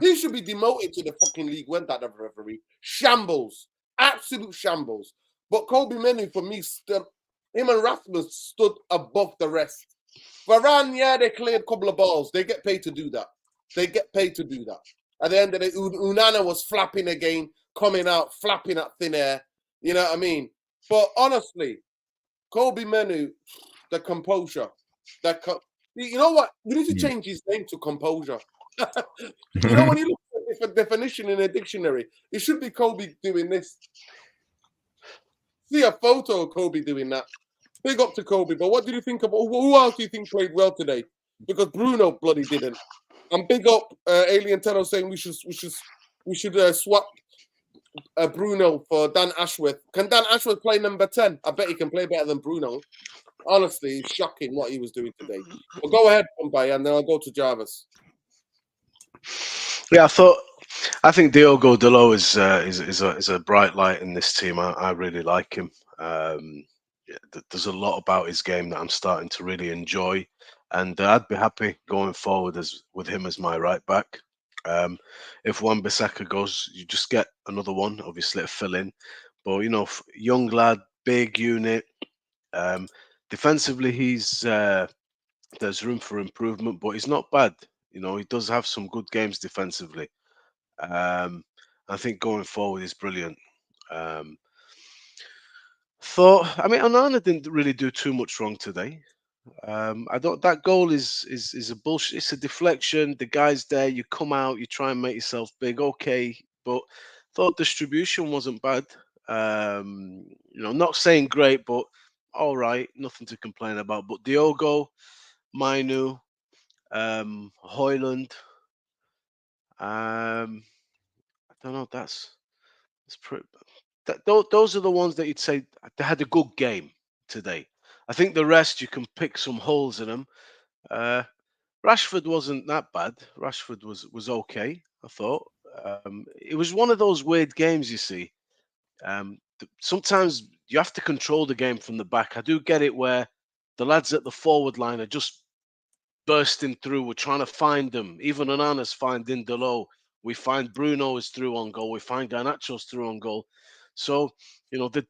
he should be demoted to the fucking league when that referee. Shambles. Absolute shambles. But Kobe Menu, for me, him and Rasmus stood above the rest. Varane, yeah, they cleared a couple of balls. They get paid to do that. At the end of the day, Unana was flapping again, coming out, flapping at thin air. You know what I mean? But honestly, Kobe Menu, the composure. You know what? We need to change his name to Composure. You know, when you look at the definition in a dictionary, it should be Kobe doing this. See a photo of Kobe doing that. Big up to Kobe. But what did you think about who else do you think played well today? Because Bruno bloody didn't. And big up Alien Tenno saying we should swap Bruno for Dan Ashworth. Can Dan Ashworth play number 10? I bet he can play better than Bruno. Honestly, it's shocking what he was doing today. But go ahead, Bombay, and then I'll go to Jarvis. Yeah, I think Diogo Dalot is a bright light in this team. I really like him. There's a lot about his game that I'm starting to really enjoy, and I'd be happy going forward with him as my right back. If Wan-Bissaka goes, you just get another one, obviously, to fill in. But you know, young lad, big unit. Defensively, there's room for improvement, but he's not bad. You know, he does have some good games defensively. I think going forward is brilliant. I mean, Onana didn't really do too much wrong today. I don't. That goal is a bullshit. It's a deflection. The guy's there. You come out. You try and make yourself big. Okay, but thought distribution wasn't bad. You know, not saying great, but all right. Nothing to complain about. But Diogo, Mainu, Hoyland. I don't know. That's pretty. Those are the ones that you'd say they had a good game today. I think the rest you can pick some holes in them. Rashford wasn't that bad. Rashford was okay. I thought it was one of those weird games. You see, sometimes you have to control the game from the back. I do get it where the lads at the forward line are just bursting through. We're trying to find them. Even Onana's finding Dalot. We find Bruno is through on goal. We find Garnacho's through on goal. So, you know, the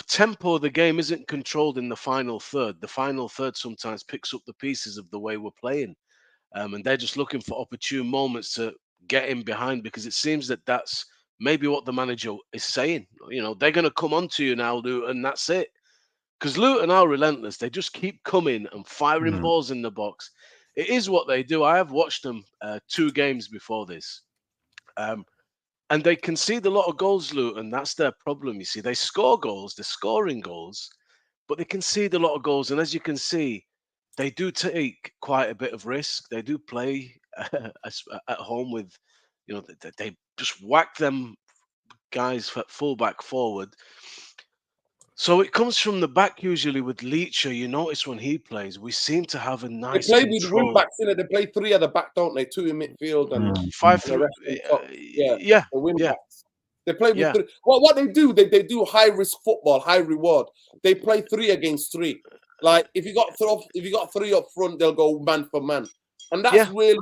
tempo of the game isn't controlled in the final third. The final third sometimes picks up the pieces of the way we're playing. And they're just looking for opportune moments to get in behind, because it seems that that's maybe what the manager is saying. You know, they're going to come onto you now, Luton, and that's it. Because Luton are relentless. They just keep coming and firing balls in the box. It is what they do. I have watched them 2 games before this. And they concede a lot of goals, Luton. That's their problem, you see. They score goals, they're scoring goals, but they concede a lot of goals. And as you can see, they do take quite a bit of risk. They do play at home with, you know, they just whack them guys fullback forward. So it comes from the back usually with Leacher. You notice when he plays, we seem to have a nice They play control. with wing backs in it. They play 3 at the back, don't they? 2 in midfield and 5 and the rest on top. yeah, the wing yeah. backs. They play with 3. Well, what they do high risk football, high reward. They play 3 against 3. Like if you got 3 up front, they'll go man for man, and that's really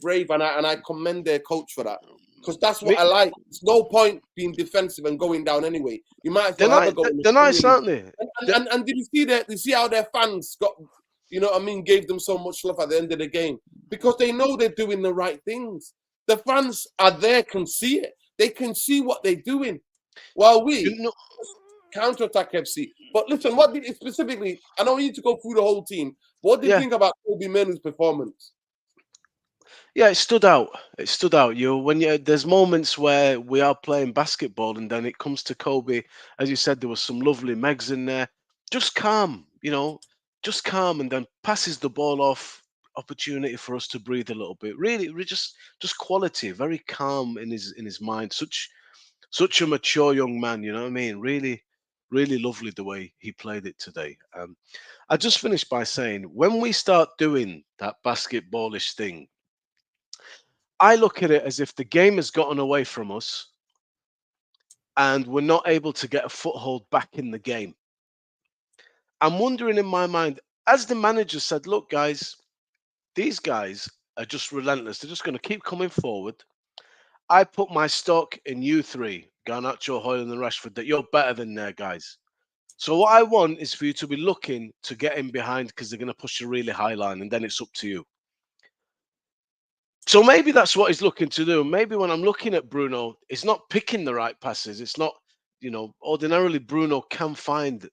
brave, and I commend their coach for that. Because that's what I like. There's no point being defensive and going down anyway. You might as well have a go. They're nice, aren't they? And did you see that? You see how their fans got, you know what I mean, gave them so much love at the end of the game? Because they know they're doing the right things. The fans are there, can see it. They can see what they're doing. While we counter-attack FC. But listen, what did specifically, I don't need to go through the whole team. What did you think about Kobe Mainoo's performance? Yeah, it stood out. It stood out. There's moments where we are playing basketball, and then it comes to Kobe. As you said, there was some lovely Megs in there. Just calm, just calm, and then passes the ball off. Opportunity for us to breathe a little bit. Really, just quality. Very calm in his mind. Such a mature young man. You know what I mean? Really, really lovely the way he played it today. I just finished by saying, when we start doing that basketballish thing, I look at it as if the game has gotten away from us and we're not able to get a foothold back in the game. I'm wondering in my mind, as the manager said, look, guys, these guys are just relentless. They're just going to keep coming forward. I put my stock in you three, Garnacho, Hoyland, and Rashford, that you're better than their guys. So what I want is for you to be looking to get in behind, because they're going to push a really high line, and then it's up to you. So maybe that's what he's looking to do. Maybe when I'm looking at Bruno, it's not picking the right passes. It's not, ordinarily Bruno can find,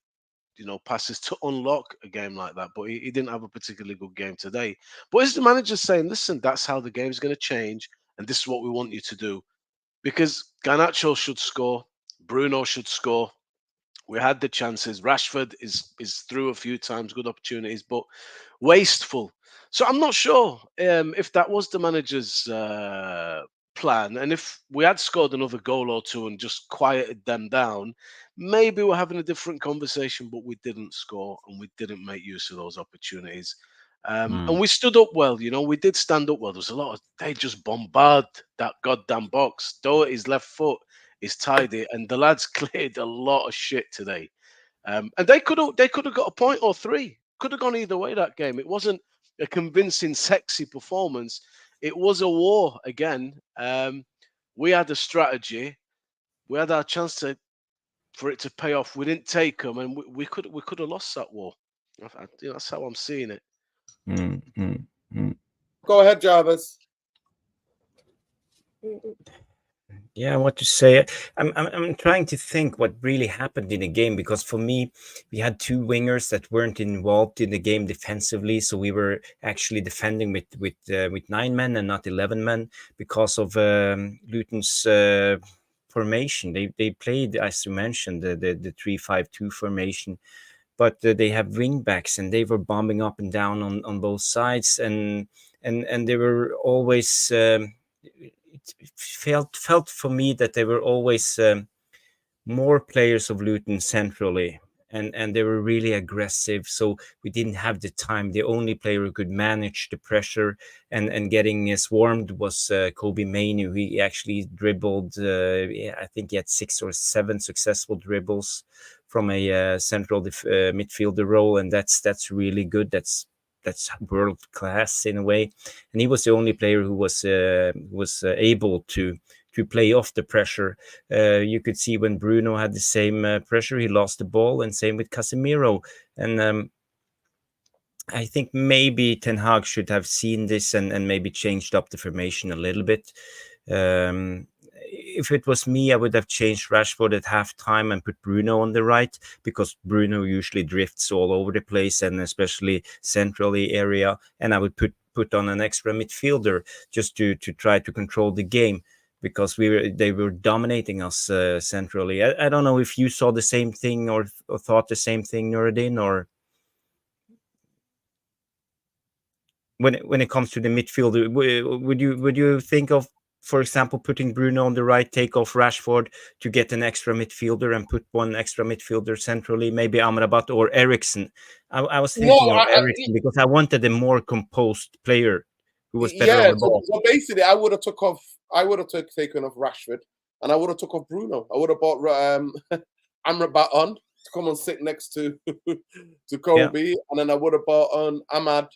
passes to unlock a game like that. But he didn't have a particularly good game today. But as the manager's saying, listen, that's how the game's going to change. And this is what we want you to do. Because Garnacho should score. Bruno should score. We had the chances. Rashford is through a few times, good opportunities, but wasteful. So I'm not sure if that was the manager's plan, and if we had scored another goal or two and just quieted them down, maybe we're having a different conversation. But we didn't score, and we didn't make use of those opportunities. And we stood up well. We did stand up well. There was a lot of, they just bombard that goddamn box. Doherty's left foot is tidy, and the lads cleared a lot of shit today. And they could have got a point or three. Could have gone either way that game. It wasn't a convincing, sexy performance. It was a war again. We had a strategy. We had our chance for it to pay off. We didn't take them, and we could have lost that war. That's how I'm seeing it. Go ahead, Jarvis. Yeah, what to say? I'm trying to think what really happened in the game, because for me, we had two wingers that weren't involved in the game defensively, so we were actually defending with 9 men and not 11 men because of Luton's formation. They played, as you mentioned, the 3-5-2 formation, but they have wing backs, and they were bombing up and down on both sides, and they were always. It felt for me that there were always more players of Luton centrally, and they were really aggressive. So we didn't have the time. The only player who could manage the pressure and getting swarmed was Kobe Mainoo. He actually dribbled. I think he had 6 or 7 successful dribbles from a central midfielder role, and that's really good. That's world class in a way, and he was the only player who was able to play off the pressure. You could see when Bruno had the same pressure, he lost the ball, and same with Casemiro. And I think maybe Ten Hag should have seen this and maybe changed up the formation a little bit. If it was me, I would have changed Rashford at halftime and put Bruno on the right, because Bruno usually drifts all over the place, and especially centrally area. And I would put on an extra midfielder just to try to control the game, because they were dominating us centrally. I don't know if you saw the same thing or thought the same thing, Nuruddin, or when it comes to the midfielder, would you think of, for example, putting Bruno on the right, take off Rashford to get an extra midfielder and put one extra midfielder centrally, maybe Amrabat or Eriksen? I was thinking of Eriksen because I wanted a more composed player who was better on the ball. So basically, I would have taken off Rashford, and I would have took off Bruno. I would have bought Amrabat on to come and sit next to Kobe, and then I would have bought on Ahmad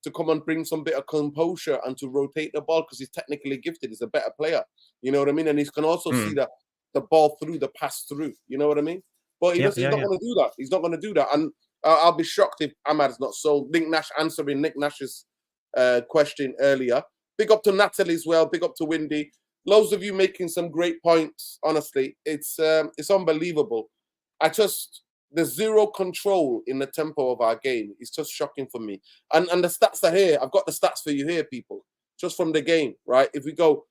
to come and bring some bit of composure and to rotate the ball, because he's technically gifted. He's a better player. You know what I mean? And he can also see the ball through, the pass through. You know what I mean? But Yeah, he's not going to do that. He's not going to do that. And I'll be shocked if Ahmad's not sold. Nick Nash answering Nick Nash's question earlier. Big up to Natalie as well. Big up to Windy. Loads of you making some great points. Honestly, it's unbelievable. There's zero control in the tempo of our game. It's just shocking for me. And the stats are here. I've got the stats for you here, people. Just from the game, right? If we go,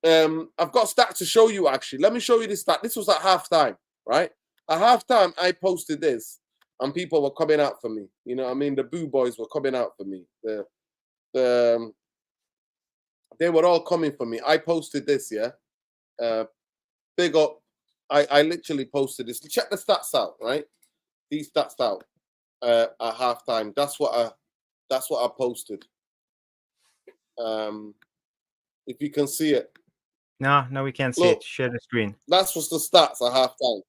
I've got stats to show you actually. Let me show you this stat. This was at halftime, right? At halftime, I posted this, and people were coming out for me. You know what I mean? The Boo Boys were coming out for me. They were all coming for me. I posted this, yeah. Big up. I literally posted this. Check the stats out, right? These stats out at halftime. That's what I posted. If you can see it. No, we can't see it. Share the screen. That's what's the stats at halftime.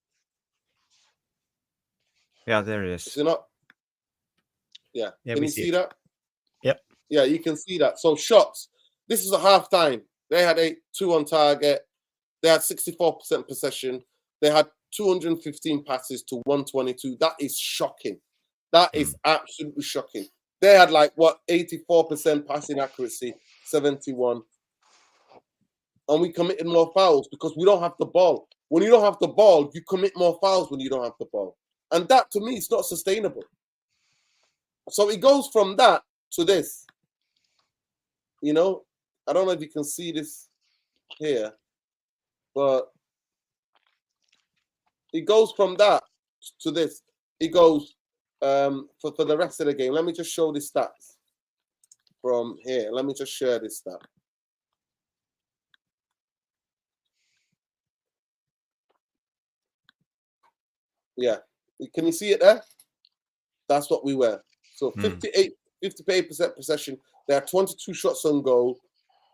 Yeah, there it is. Is it not? Yeah. Can you see that? Yep. Yeah, you can see that. So shots. This is a halftime. They had 2 on target. They had 64% possession. They had 215 passes to 122. That is shocking. That is absolutely shocking. They had 84% passing accuracy, 71. And we committed more fouls because we don't have the ball. When you don't have the ball, you commit more fouls when you don't have the ball. And that, to me, is not sustainable. So it goes from that to this. You know, I don't know if you can see this here, but it goes from that to this. It goes for the rest of the game. Let me just show the stats from here. Let me just share this stat. Yeah. Can you see it there? That's what we were. So 58% possession. They had 22 shots on goal.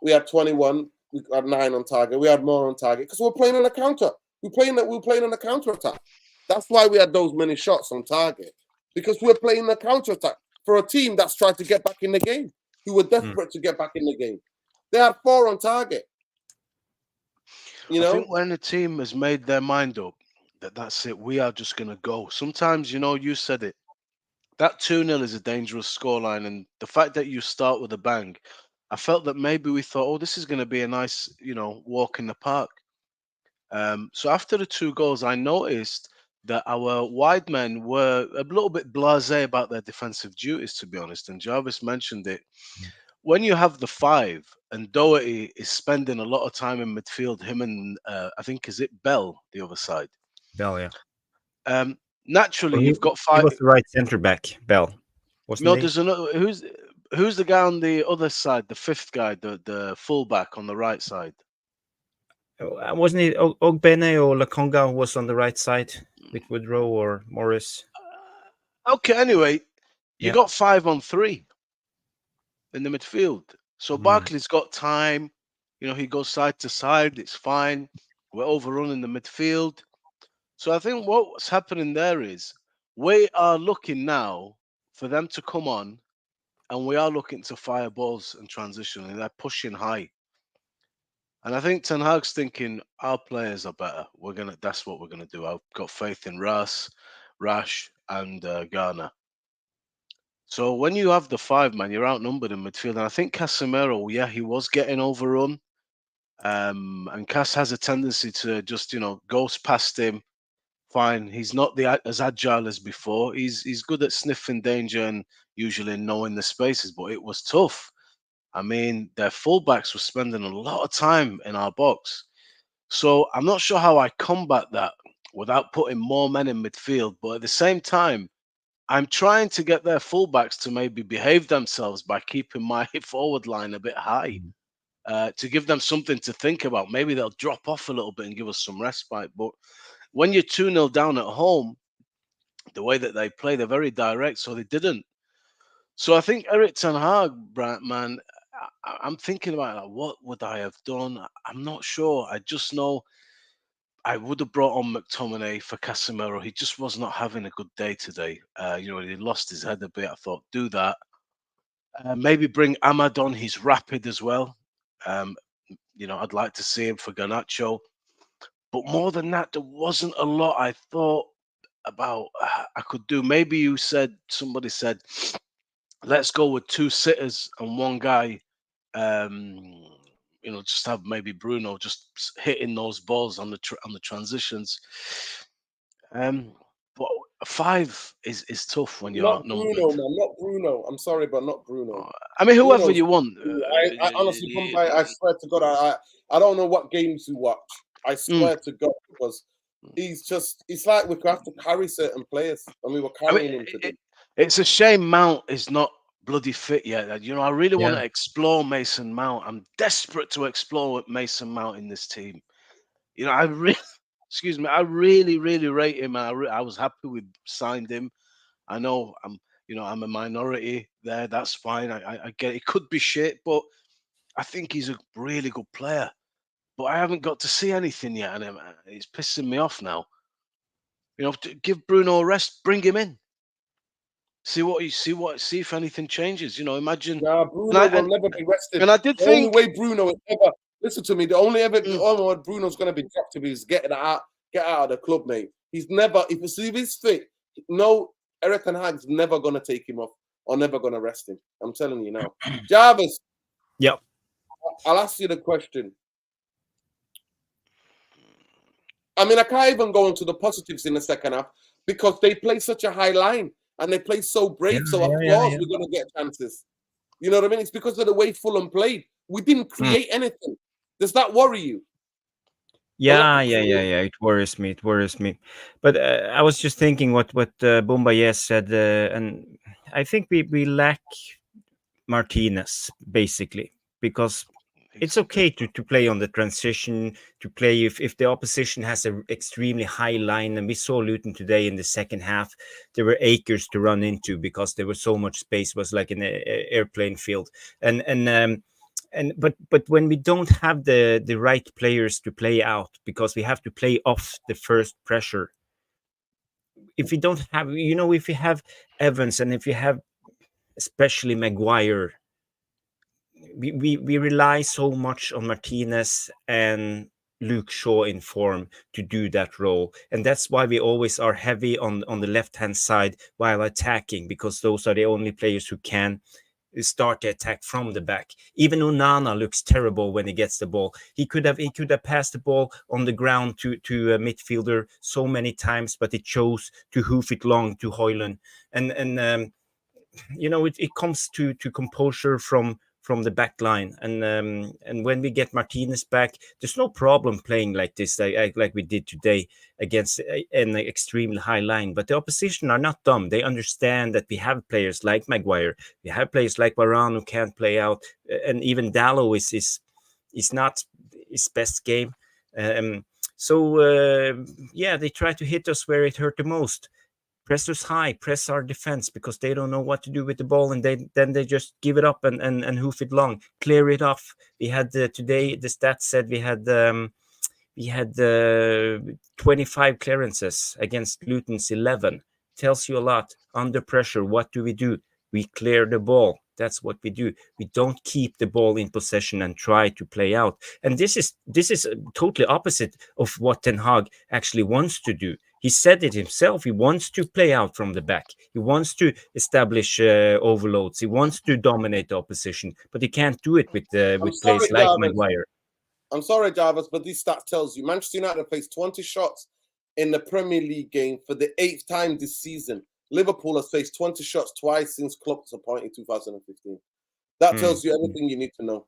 We had 21. We had 9 on target. We had more on target because we're playing on a counter. We were playing on a counter attack. That's why we had those many shots on target, because we're playing a counter attack for a team that's tried to get back in the game, who were desperate to get back in the game. They had 4 on target. You know, I think when a team has made their mind up that's it, we are just going to go. Sometimes, you said it. That 2-0 is a dangerous scoreline, and the fact that you start with a bang, I felt that maybe we thought, oh, this is going to be a nice, walk in the park. So after the 2 goals, I noticed that our wide men were a little bit blasé about their defensive duties, to be honest. And Jarvis mentioned it. When you have the 5 and Doherty is spending a lot of time in midfield, him and I think is it Bell, the other side. Bell, yeah. Naturally, you've got 5. He was the right centre back, Bell. No, there's another. Who's the guy on the other side? The 5th guy, the fullback on the right side. Wasn't it Ogbene or Lakonga was on the right side with Woodrow or Morris? Okay, anyway, you got 5 on 3 in the midfield. So Barkley's got time. He goes side to side. It's fine. We're overrunning the midfield. So I think what's happening there is we are looking now for them to come on, and we are looking to fire balls and transition, and they're pushing high. And I think Ten Hag's thinking our players are better. That's what we're gonna do. I've got faith in Rash, and Garner. So when you have the 5 man, you're outnumbered in midfield. And I think Casemiro, he was getting overrun. And Cas has a tendency to just, goes past him. Fine. He's not as agile as before. He's good at sniffing danger and usually knowing the spaces, but it was tough. I mean, their fullbacks were spending a lot of time in our box. So I'm not sure how I combat that without putting more men in midfield. But at the same time, I'm trying to get their fullbacks to maybe behave themselves by keeping my forward line a bit high, to give them something to think about. Maybe they'll drop off a little bit and give us some respite. But when you're 2-0 down at home, the way that they play, they're very direct, so they didn't. So I think Eric Ten Hag, man, I'm thinking about what would I have done? I'm not sure. I just know I would have brought on McTominay for Casemiro. He just was not having a good day today. He lost his head a bit. I thought, do that. Maybe bring Ahmad on. He's rapid as well. I'd like to see him for Garnacho. But more than that, there wasn't a lot. I thought about I could do. Maybe somebody said, let's go with 2 sitters and 1 guy. Just have maybe Bruno just hitting those balls on the transitions. But 5 is tough when you're Not outnumbered. Bruno, man. Not Bruno. I'm sorry, but not Bruno. I mean, whoever Bruno's you want. I honestly, I swear to God, I don't know what games you watch. I swear to God, because it's like we have to carry certain players, and we were carrying him today. It's a shame Mount is not bloody fit yet. I really want Yeah. to explore Mason Mount. I'm desperate to explore Mason Mount in this team. I really, excuse me, I really, really rate him. I was happy we signed him. I know I'm a minority there. That's fine. I get it. It could be shit, but I think he's a really good player. But I haven't got to see anything yet, and it's pissing me off now. Give Bruno a rest. Bring him in. See if anything changes. Imagine. Nah, Bruno will never be rested. And I did the think only way Bruno is ever listen to me. The only way Bruno's going to be dropped to be is get out of the club, mate. He's never if he's fit. No, Eric and Hag's never going to take him off or never going to rest him. I'm telling you now, Jarvis. Yep. I'll ask you the question. I mean, I can't even go into the positives in the second half because they play such a high line. And they play so brave, so of course we're going to get chances. You know what I mean? It's because of the way Fulham played. We didn't create anything. Does that worry you? Yeah. It worries me. But I was just thinking what Bombayes said, and I think we lack Martinez basically, because it's okay to play on the transition, to play if the opposition has an extremely high line. And we saw Luton today in the second half. There were acres to run into because there was so much space. It was like an airplane field. But when we don't have the right players to play out, because we have to play off the first pressure. If we don't have, if you have Evans and if you have especially Maguire, we rely so much on Martinez and Luke Shaw in form to do that role. And that's why we always are heavy on the left-hand side while attacking, because those are the only players who can start the attack from the back. Even Onana looks terrible when he gets the ball. He could have passed the ball on the ground to a midfielder so many times, but he chose to hoof it long to Højlund. And it comes to composure from the back line, and when we get Martinez back, there's no problem playing like this, like we did today against an extremely high line. But the opposition are not dumb. They understand that we have players like Maguire, we have players like Varane who can't play out, and even Dallo is not his best game. So they try to hit us where it hurt the most. Press us high, press our defense, because they don't know what to do with the ball, and then they just give it up and hoof it long, clear it off. We had today, the stats said we had 25 clearances against Luton's 11. Tells you a lot. Under pressure, what do? We clear the ball. That's what we do. We don't keep the ball in possession and try to play out. And this is totally opposite of what Ten Hag actually wants to do. He said it himself. He wants to play out from the back. He wants to establish overloads. He wants to dominate the opposition, but he can't do it with players like Maguire. I'm sorry, Jarvis, but this stat tells you Manchester United faced 20 shots in the Premier League game for the 8th time this season. Liverpool has faced 20 shots twice since Klopp's appointed in 2015. That tells you everything you need to know.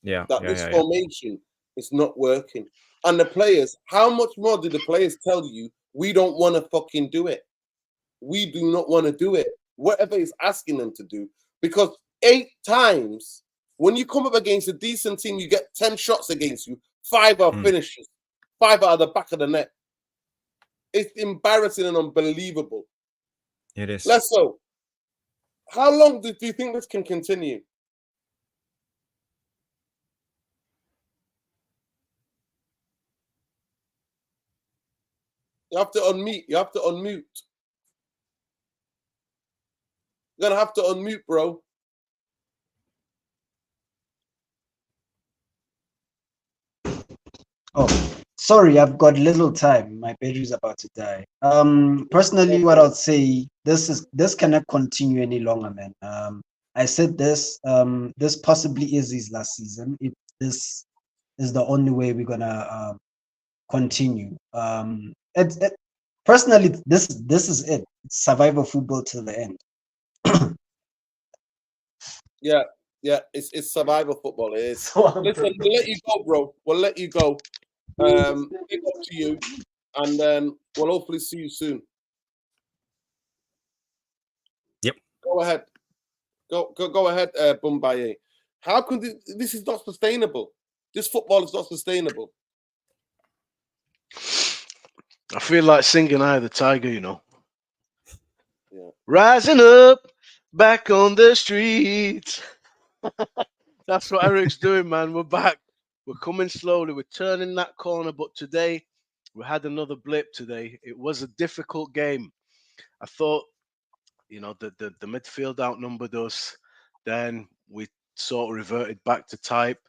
This formation is not working. And the players, how much more did the players tell you, we don't want to fucking do it? We do not want to do it. Whatever he's asking them to do. Because 8 times, when you come up against a decent team, you get 10 shots against you. 5 are finishes. 5 are at the back of the net. It's embarrassing and unbelievable. It is. Lesso, how long do you think this can continue? You have to unmute. You're going to have to unmute, bro. Oh, Sorry, I've got little time. My battery's about to die. Personally, what I'll say, this cannot continue any longer, man. I said this. This possibly is his last season. If this is the only way we're gonna continue. Personally, this is it. It's survival football till the end. Yeah, yeah, it's survival football. It is. So I'm Listen, we'll let you go, bro. We'll let you go. Big up to you, and then we'll hopefully see you soon. Yep. Go ahead. Go ahead, Bumbaye. How can this is not sustainable? This football is not sustainable. I feel like singing "Eye of the Tiger," you know. Yeah. Rising up, back on the streets. That's what Eric's doing, man. We're back. We're coming slowly. We're turning that corner. But today, we had another blip today. It was a difficult game. I thought, the midfield outnumbered us. Then we sort of reverted back to type.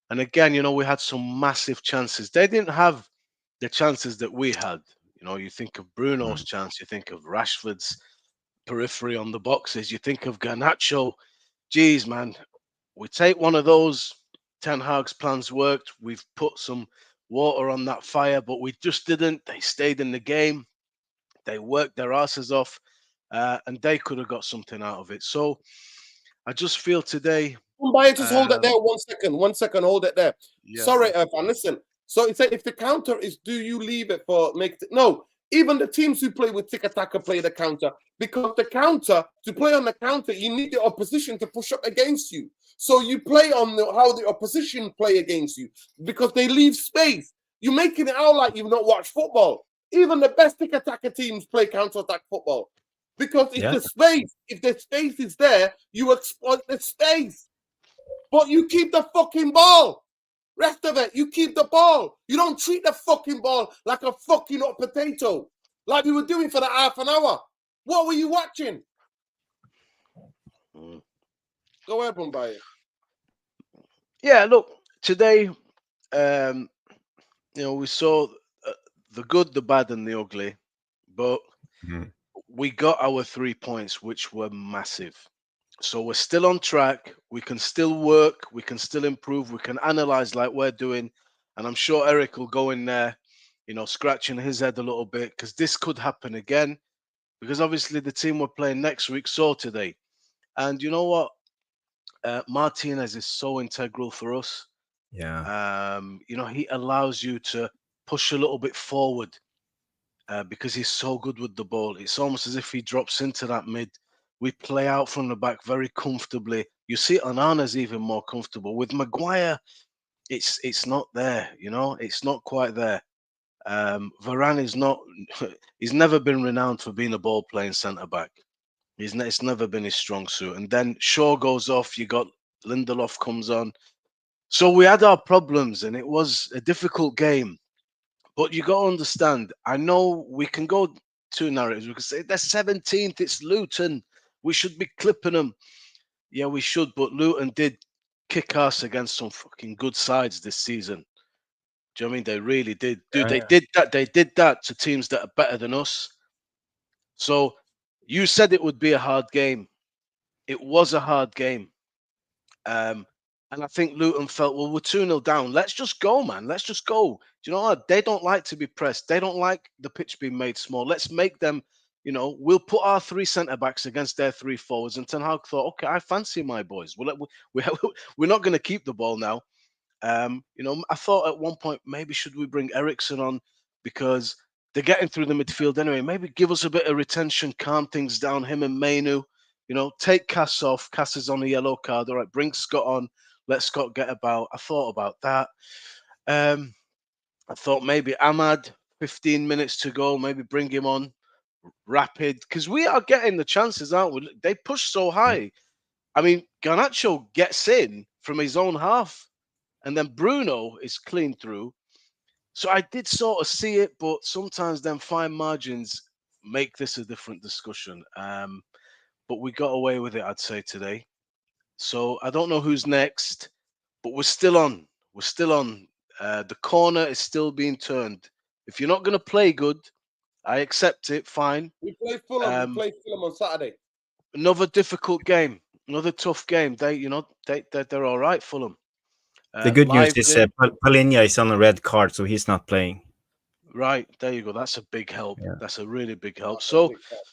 And again, we had some massive chances. They didn't have the chances that we had. You think of Bruno's chance, you think of Rashford's periphery on the boxes, you think of Garnacho. Geez, man, we take one of those. Ten Hag's plans worked. We've put some water on that fire, but we just didn't. They stayed in the game. They worked their asses off, and they could have got something out of it. So I just feel today. Bumbaye, just hold it there 1 second. 1 second, hold it there. Yeah, Sorry, Irfan, listen. So he said if the counter is, do you leave it for no? Even the teams who play with tiki-taka play the counter, because the counter, to play on the counter, you need the opposition to push up against you. So you play on how the opposition play against you, because they leave space. You're making it out like you've not watched football. Even the best tiki-taka teams play counter-attack football. Because if the space is there, you exploit the space. But you keep the fucking ball. Rest of it, you keep the ball. You don't treat the fucking ball like a fucking hot potato, like we were doing for the half an hour. What were you watching? Go ahead, Mumbai. Yeah, look, today, we saw the good, the bad, and the ugly, but we got our 3 points, which were massive. So we're still on track. We can still work. We can still improve. We can analyze like we're doing. And I'm sure Eric will go in there, scratching his head a little bit, because this could happen again. Because obviously the team we're playing next week saw today. And you know what? Martinez is so integral for us. Yeah. He allows you to push a little bit forward because he's so good with the ball. It's almost as if he drops into that mid. We play out from the back very comfortably. You see, Onana's even more comfortable. With Maguire, it's not there. It's not quite there. Varane is not. He's never been renowned for being a ball playing centre back. It's never been his strong suit. And then Shaw goes off. You got Lindelof comes on. So we had our problems, and it was a difficult game. But you got to understand, I know we can go two narratives. We can say they're 17th, it's Luton. We should be clipping them. Yeah, we should, but Luton did kick ass against some fucking good sides this season. Do you know what I mean? They really did. Dude, they did that. They did that to teams that are better than us. So you said it would be a hard game. It was a hard game. And I think Luton felt, well, we're 2-0 down. Let's just go, man. Let's just go. Do you know what? They don't like to be pressed. They don't like the pitch being made small. Let's make them, we'll put our 3 centre backs against their 3 forwards. And Ten Hag thought, okay, I fancy my boys. We're not going to keep the ball now. I thought at one point, maybe should we bring Ericsson on because they're getting through the midfield anyway. Maybe give us a bit of retention, calm things down, him and Mainu. Take Cass off. Cass is on a yellow card. All right, bring Scott on. Let Scott get about. I thought about that. I thought maybe Ahmad, 15 minutes to go, maybe bring him on rapid because we are getting the chances, aren't we? They push so high. I mean, Garnacho gets in from his own half, and then Bruno is clean through. So I did sort of see it, but sometimes them fine margins make this a different discussion. But we got away with it, I'd say, today. So I don't know who's next, but we're still on. We're still on. The corner is still being turned. If you're not going to play good, I accept it. Fine. We play Fulham. We play Fulham on Saturday. Another difficult game, another tough game. They're all right, Fulham. The good news is Lively. Palhinha is on a red card, so he's not playing. Right, there you go. That's a big help. Yeah. That's a really big help. That's a So big help.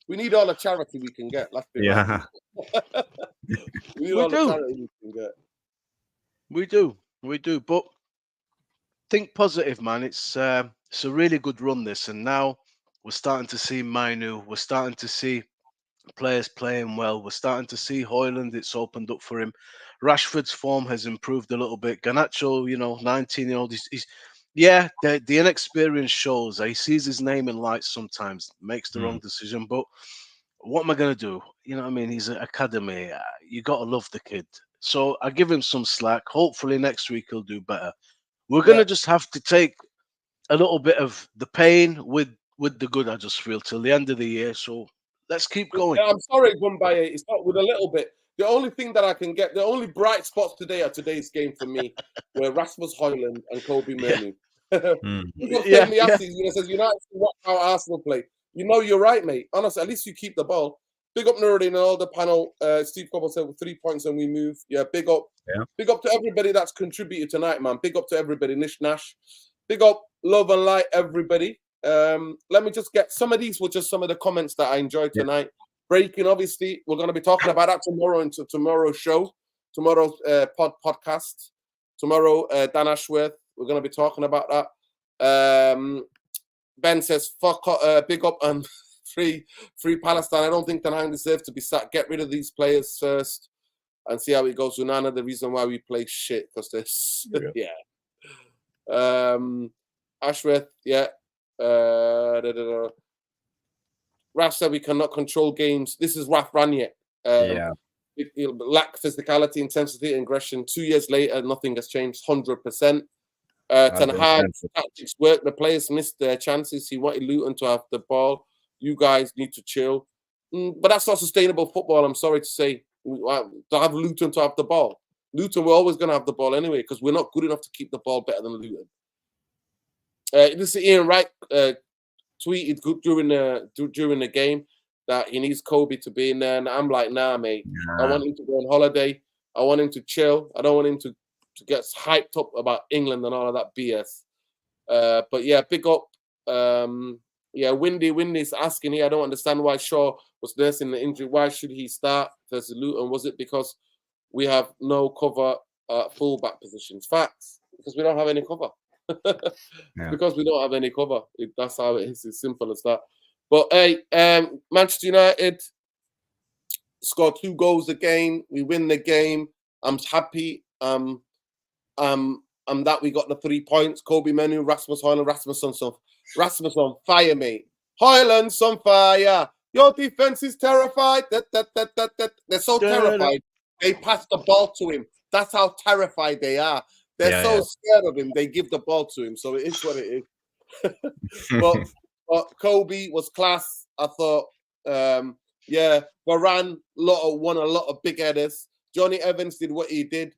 We need all the charity we can get. Let's be Yeah. right. We need We all the do. charity we can get. we do. But think positive, man. It's a really good run, this, and now we're starting to see Mainu. We're starting to see players playing well. We're starting to see Hoyland. It's opened up for him. Rashford's form has improved a little bit. Garnacho, 19-year-old. He's the inexperience shows. He sees his name in lights sometimes, makes the wrong decision. But what am I going to do? You know what I mean? He's an academy. You got to love the kid. So I give him some slack. Hopefully next week he'll do better. We're going to just have to take a little bit of the pain with the good, I just feel, till the end of the year. So let's keep going. Yeah, I'm sorry, Gumbaye. It's not with a little bit. The only thing that I can get, the only bright spots today are today's game for me, were Rasmus Højlund and Kobe Manu. People think me after he says, United watch how Arsenal play. You're right, mate. Honestly, at least you keep the ball. Big up Nuruddin and all the panel. Steve Cobble said with 3 points and we move. Yeah, big up. Yeah. Big up to everybody that's contributed tonight, man. Big up to everybody. Nish Nash. Big up, love and light, everybody. Let me just get some of these were just some of the comments that I enjoyed tonight. Breaking, obviously, we're going to be talking about that tomorrow into tomorrow's show, tomorrow's podcast. Tomorrow, Dan Ashworth, we're going to be talking about that. Ben says, "Fuck, big up and free Palestine." I don't think Ten Hag deserves to be sacked. Get rid of these players first and see how it goes. Unana, the reason why we play shit because this, Ashworth, Raf said we cannot control games. This is Raf Raniet. It lack physicality, intensity, and aggression. 2 years later, nothing has changed. 100%. Ten Hag's tactics work. The players missed their chances. He wanted Luton to have the ball. You guys need to chill. But that's not sustainable football. I'm sorry to say. To have Luton to have the ball. Luton, we're always going to have the ball anyway because we're not good enough to keep the ball better than Luton. This is Ian Wright tweeted during the game that he needs Kobe to be in there, and I'm like, nah, mate. I want him to go on holiday. I want him to chill. I don't want him to get hyped up about England and all of that BS. But yeah, big up. Windy's asking here. I don't understand why Shaw was nursing the injury. Why should he start versus Luton? Was it because we have no cover fullback positions? Facts. Because we don't have any cover. Because we don't have any cover. That's how it is. It's simple as that. But hey, Manchester United scored 2 goals a game. We win the game. I'm happy. That we got the 3 points. Kobe Manu, Rasmus Højlund, Rasmus on fire, mate. Højlund's on fire. Your defense is terrified. They're so terrified. They pass the ball to him. That's how terrified they are. They're so scared of him. They give the ball to him. So it is what it is. but Kobe was class. I thought, Varane won a lot of big headers. Johnny Evans did what he did.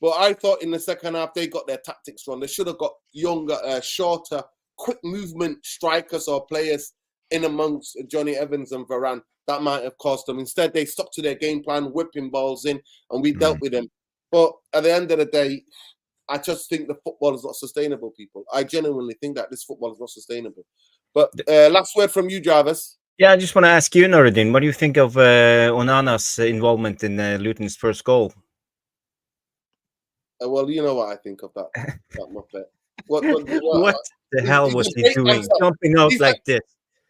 But I thought in the second half, they got their tactics wrong. They should have got younger, shorter, quick movement strikers or players in amongst Johnny Evans and Varane. That might have cost them. Instead, they stuck to their game plan, whipping balls in, and we dealt with them. But at the end of the day, I just think the football is not sustainable, people. I genuinely think that this football is not sustainable. But last word from you, Jarvis. Yeah, I just want to ask you, Nuruddin, what do you think of Onana's involvement in Luton's first goal? Well, you know what I think of that Muppet. What the hell was he doing? Dancer. Jumping out like this.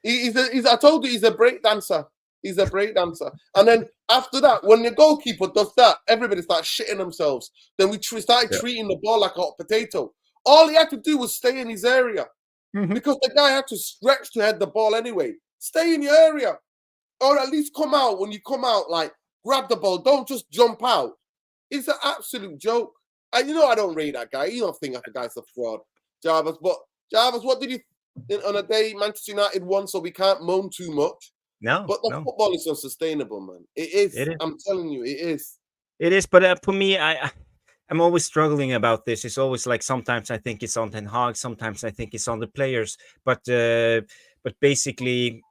I told you he's a break dancer. He's a break dancer. And then after that, when the goalkeeper does that, everybody starts shitting themselves. Then we started treating the ball like a hot potato. All he had to do was stay in his area. Because the guy had to stretch to head the ball anyway. Stay in your area. Or at least come out. When you come out, like, grab the ball. Don't just jump out. It's an absolute joke. And I don't rate that guy. You don't think that guy's a fraud, Jarvis. But Jarvis, what did you on a day Manchester United won, so we can't moan too much? No. But the football is unsustainable, man. It is. I'm telling you, it is. It is. But for me, I'm always struggling about this. It's always like sometimes I think it's on Ten Hag, sometimes I think it's on the players, but basically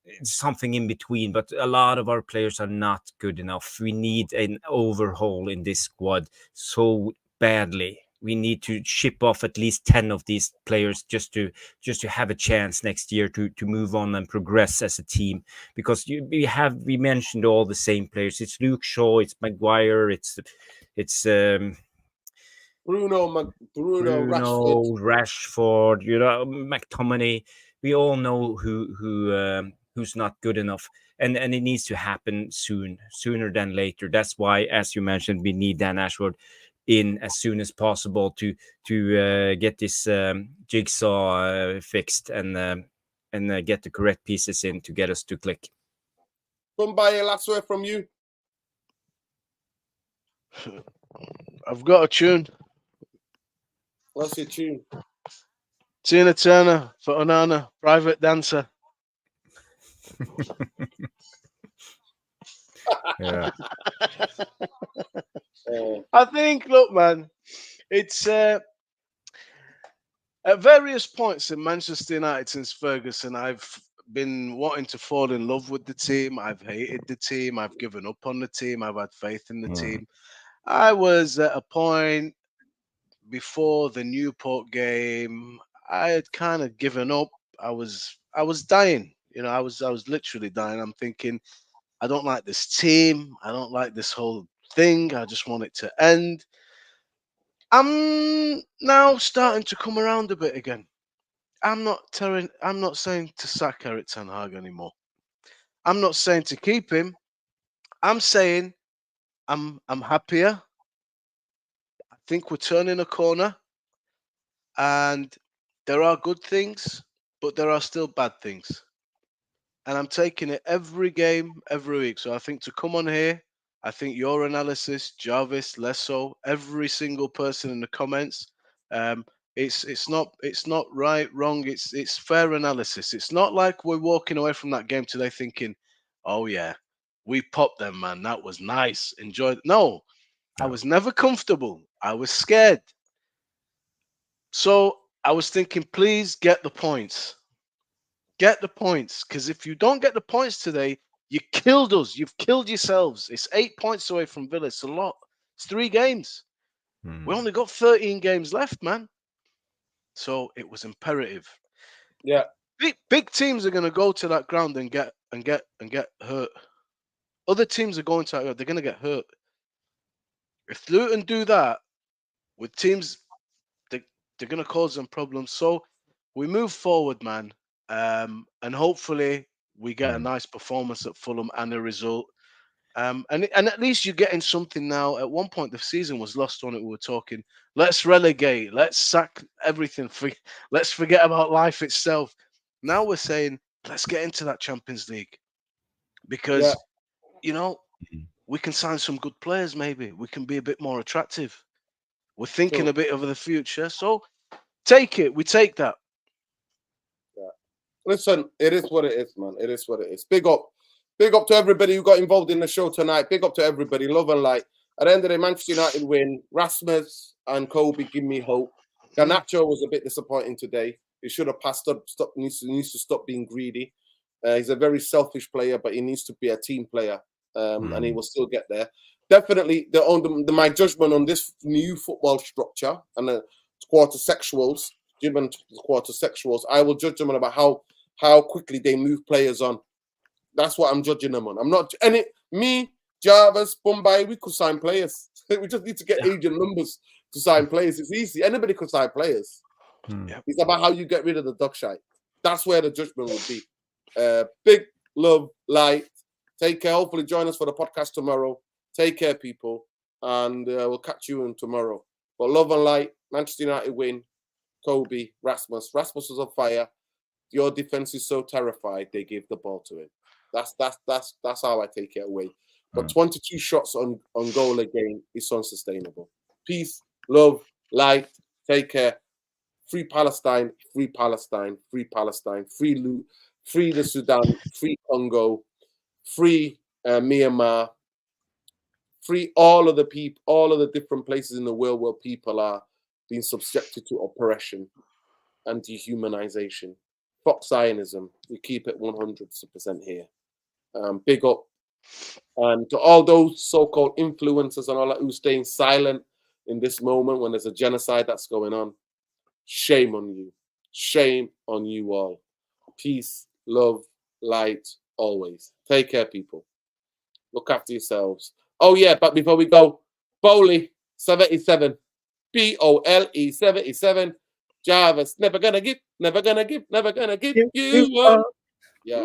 it's something in between. But a lot of our players are not good enough. We need an overhaul in this squad so badly. We need to ship off at least 10 of these players just to have a chance next year to move on and progress as a team, because we mentioned all the same players. It's Luke Shaw, it's Maguire, it's Bruno, Rashford. Bruno, Rashford, McTominay. We all know who's not good enough, and it needs to happen sooner than later. That's why, as you mentioned, we need Dan Ashworth in as soon as possible to get this jigsaw fixed and get the correct pieces in to get us to click. Come by a last word from you. I've got a tune. What's your tune? Tina Turner for Onana, Private Dancer. Yeah. I think, look, man, it's at various points in Manchester United since Ferguson, I've been wanting to fall in love with the team. I've hated the team. I've given up on the team. I've had faith in the team. I was at a point before the Newport game. I had kind of given up. I was dying. I was literally dying. I'm thinking, I don't like this team. I don't like this whole thing. I just want it to end. I'm now starting to come around a bit again. I'm not saying to sack Eric Ten Hag anymore. I'm not saying to keep him. I'm saying I'm happier. I think we're turning a corner, and there are good things, but there are still bad things. And I'm taking it every game, every week. So I think to come on here, I think your analysis, Jarvis, Lesso, every single person in the comments, it's not right, wrong. It's fair analysis. It's not like we're walking away from that game today thinking, oh yeah, we popped them, man. That was nice. Enjoyed. No, I was never comfortable. I was scared. So I was thinking, please get the points. Get the points, because if you don't get the points today, you killed us. You've killed yourselves. It's 8 points away from Villa. It's a lot. It's 3 games. We only got 13 games left, man. So it was imperative. Yeah. Big teams are going to go to that ground and get hurt. Other teams are going to they're going to get hurt. If Luton do that with teams, they're going to cause them problems. So we move forward, man. And hopefully we get a nice performance at Fulham and a result. And at least you're getting something now. At one point, the season was lost on it. We were talking, let's relegate, let's sack everything, let's forget about life itself. Now we're saying, let's get into that Champions League because, we can sign some good players. Maybe we can be a bit more attractive. We're thinking a bit of the future. So take it. We take that. Yeah. Listen, it is what it is, man. It is what it is. Big up to everybody who got involved in the show tonight. Big up to everybody. Love and light. At the end of the day, Manchester United win. Rasmus and Kobe give me hope. Garnacho was a bit disappointing today. He should have passed up. Needs to stop being greedy. He's a very selfish player, but he needs to be a team player, and he will still get there. Definitely, my judgment on this new football structure and the quarter sexuals, I will judge them on about how quickly they move players on. That's what I'm judging them on. I'm not me, Jarvis, Bombay. We could sign players. We just need to get agent numbers to sign players. It's easy. Anybody could sign players. It's about how you get rid of the duck shite. That's where the judgment would be. Big love, light. Take care. Hopefully, join us for the podcast tomorrow. Take care, people, and we'll catch you in tomorrow. But love and light. Manchester United win. Kobe, Rasmus was on fire. Your defense is so terrified they gave the ball to him. That's how I take it away. But 22 shots on goal again is unsustainable. Peace, love, light. Take care. Free Palestine, free Palestine, free Palestine, free loot, free the Sudan, free Congo, free Myanmar, Free all of the people, all of the different places in the world where people are being subjected to oppression and dehumanization. Fuck Zionism. We keep it 100% here. Big up. And to all those so-called influencers and all that who staying silent in this moment when there's a genocide that's going on, shame on you. Shame on you all. Peace, love, light, always. Take care, people. Look after yourselves. Oh, yeah, but before we go, Bowley 77. BOLE 77. Jarvis, never gonna give you up. Yeah.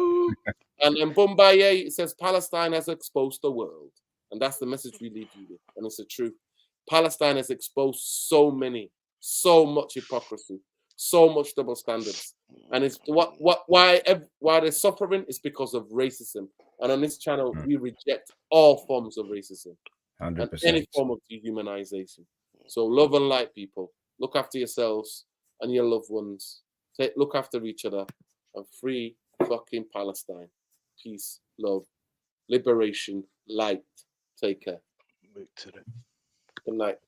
And then Bumbaye says Palestine has exposed the world. And that's the message we leave you with. And it's the truth. Palestine has exposed so much hypocrisy, so much double standards. And it's why they're suffering is because of racism. And on this channel, we reject all forms of racism 100%. and any form of dehumanization. So love and light, people. Look after yourselves and your loved ones. Look after each other and free fucking Palestine. Peace, love, liberation, light. Take care. Victory. Good night.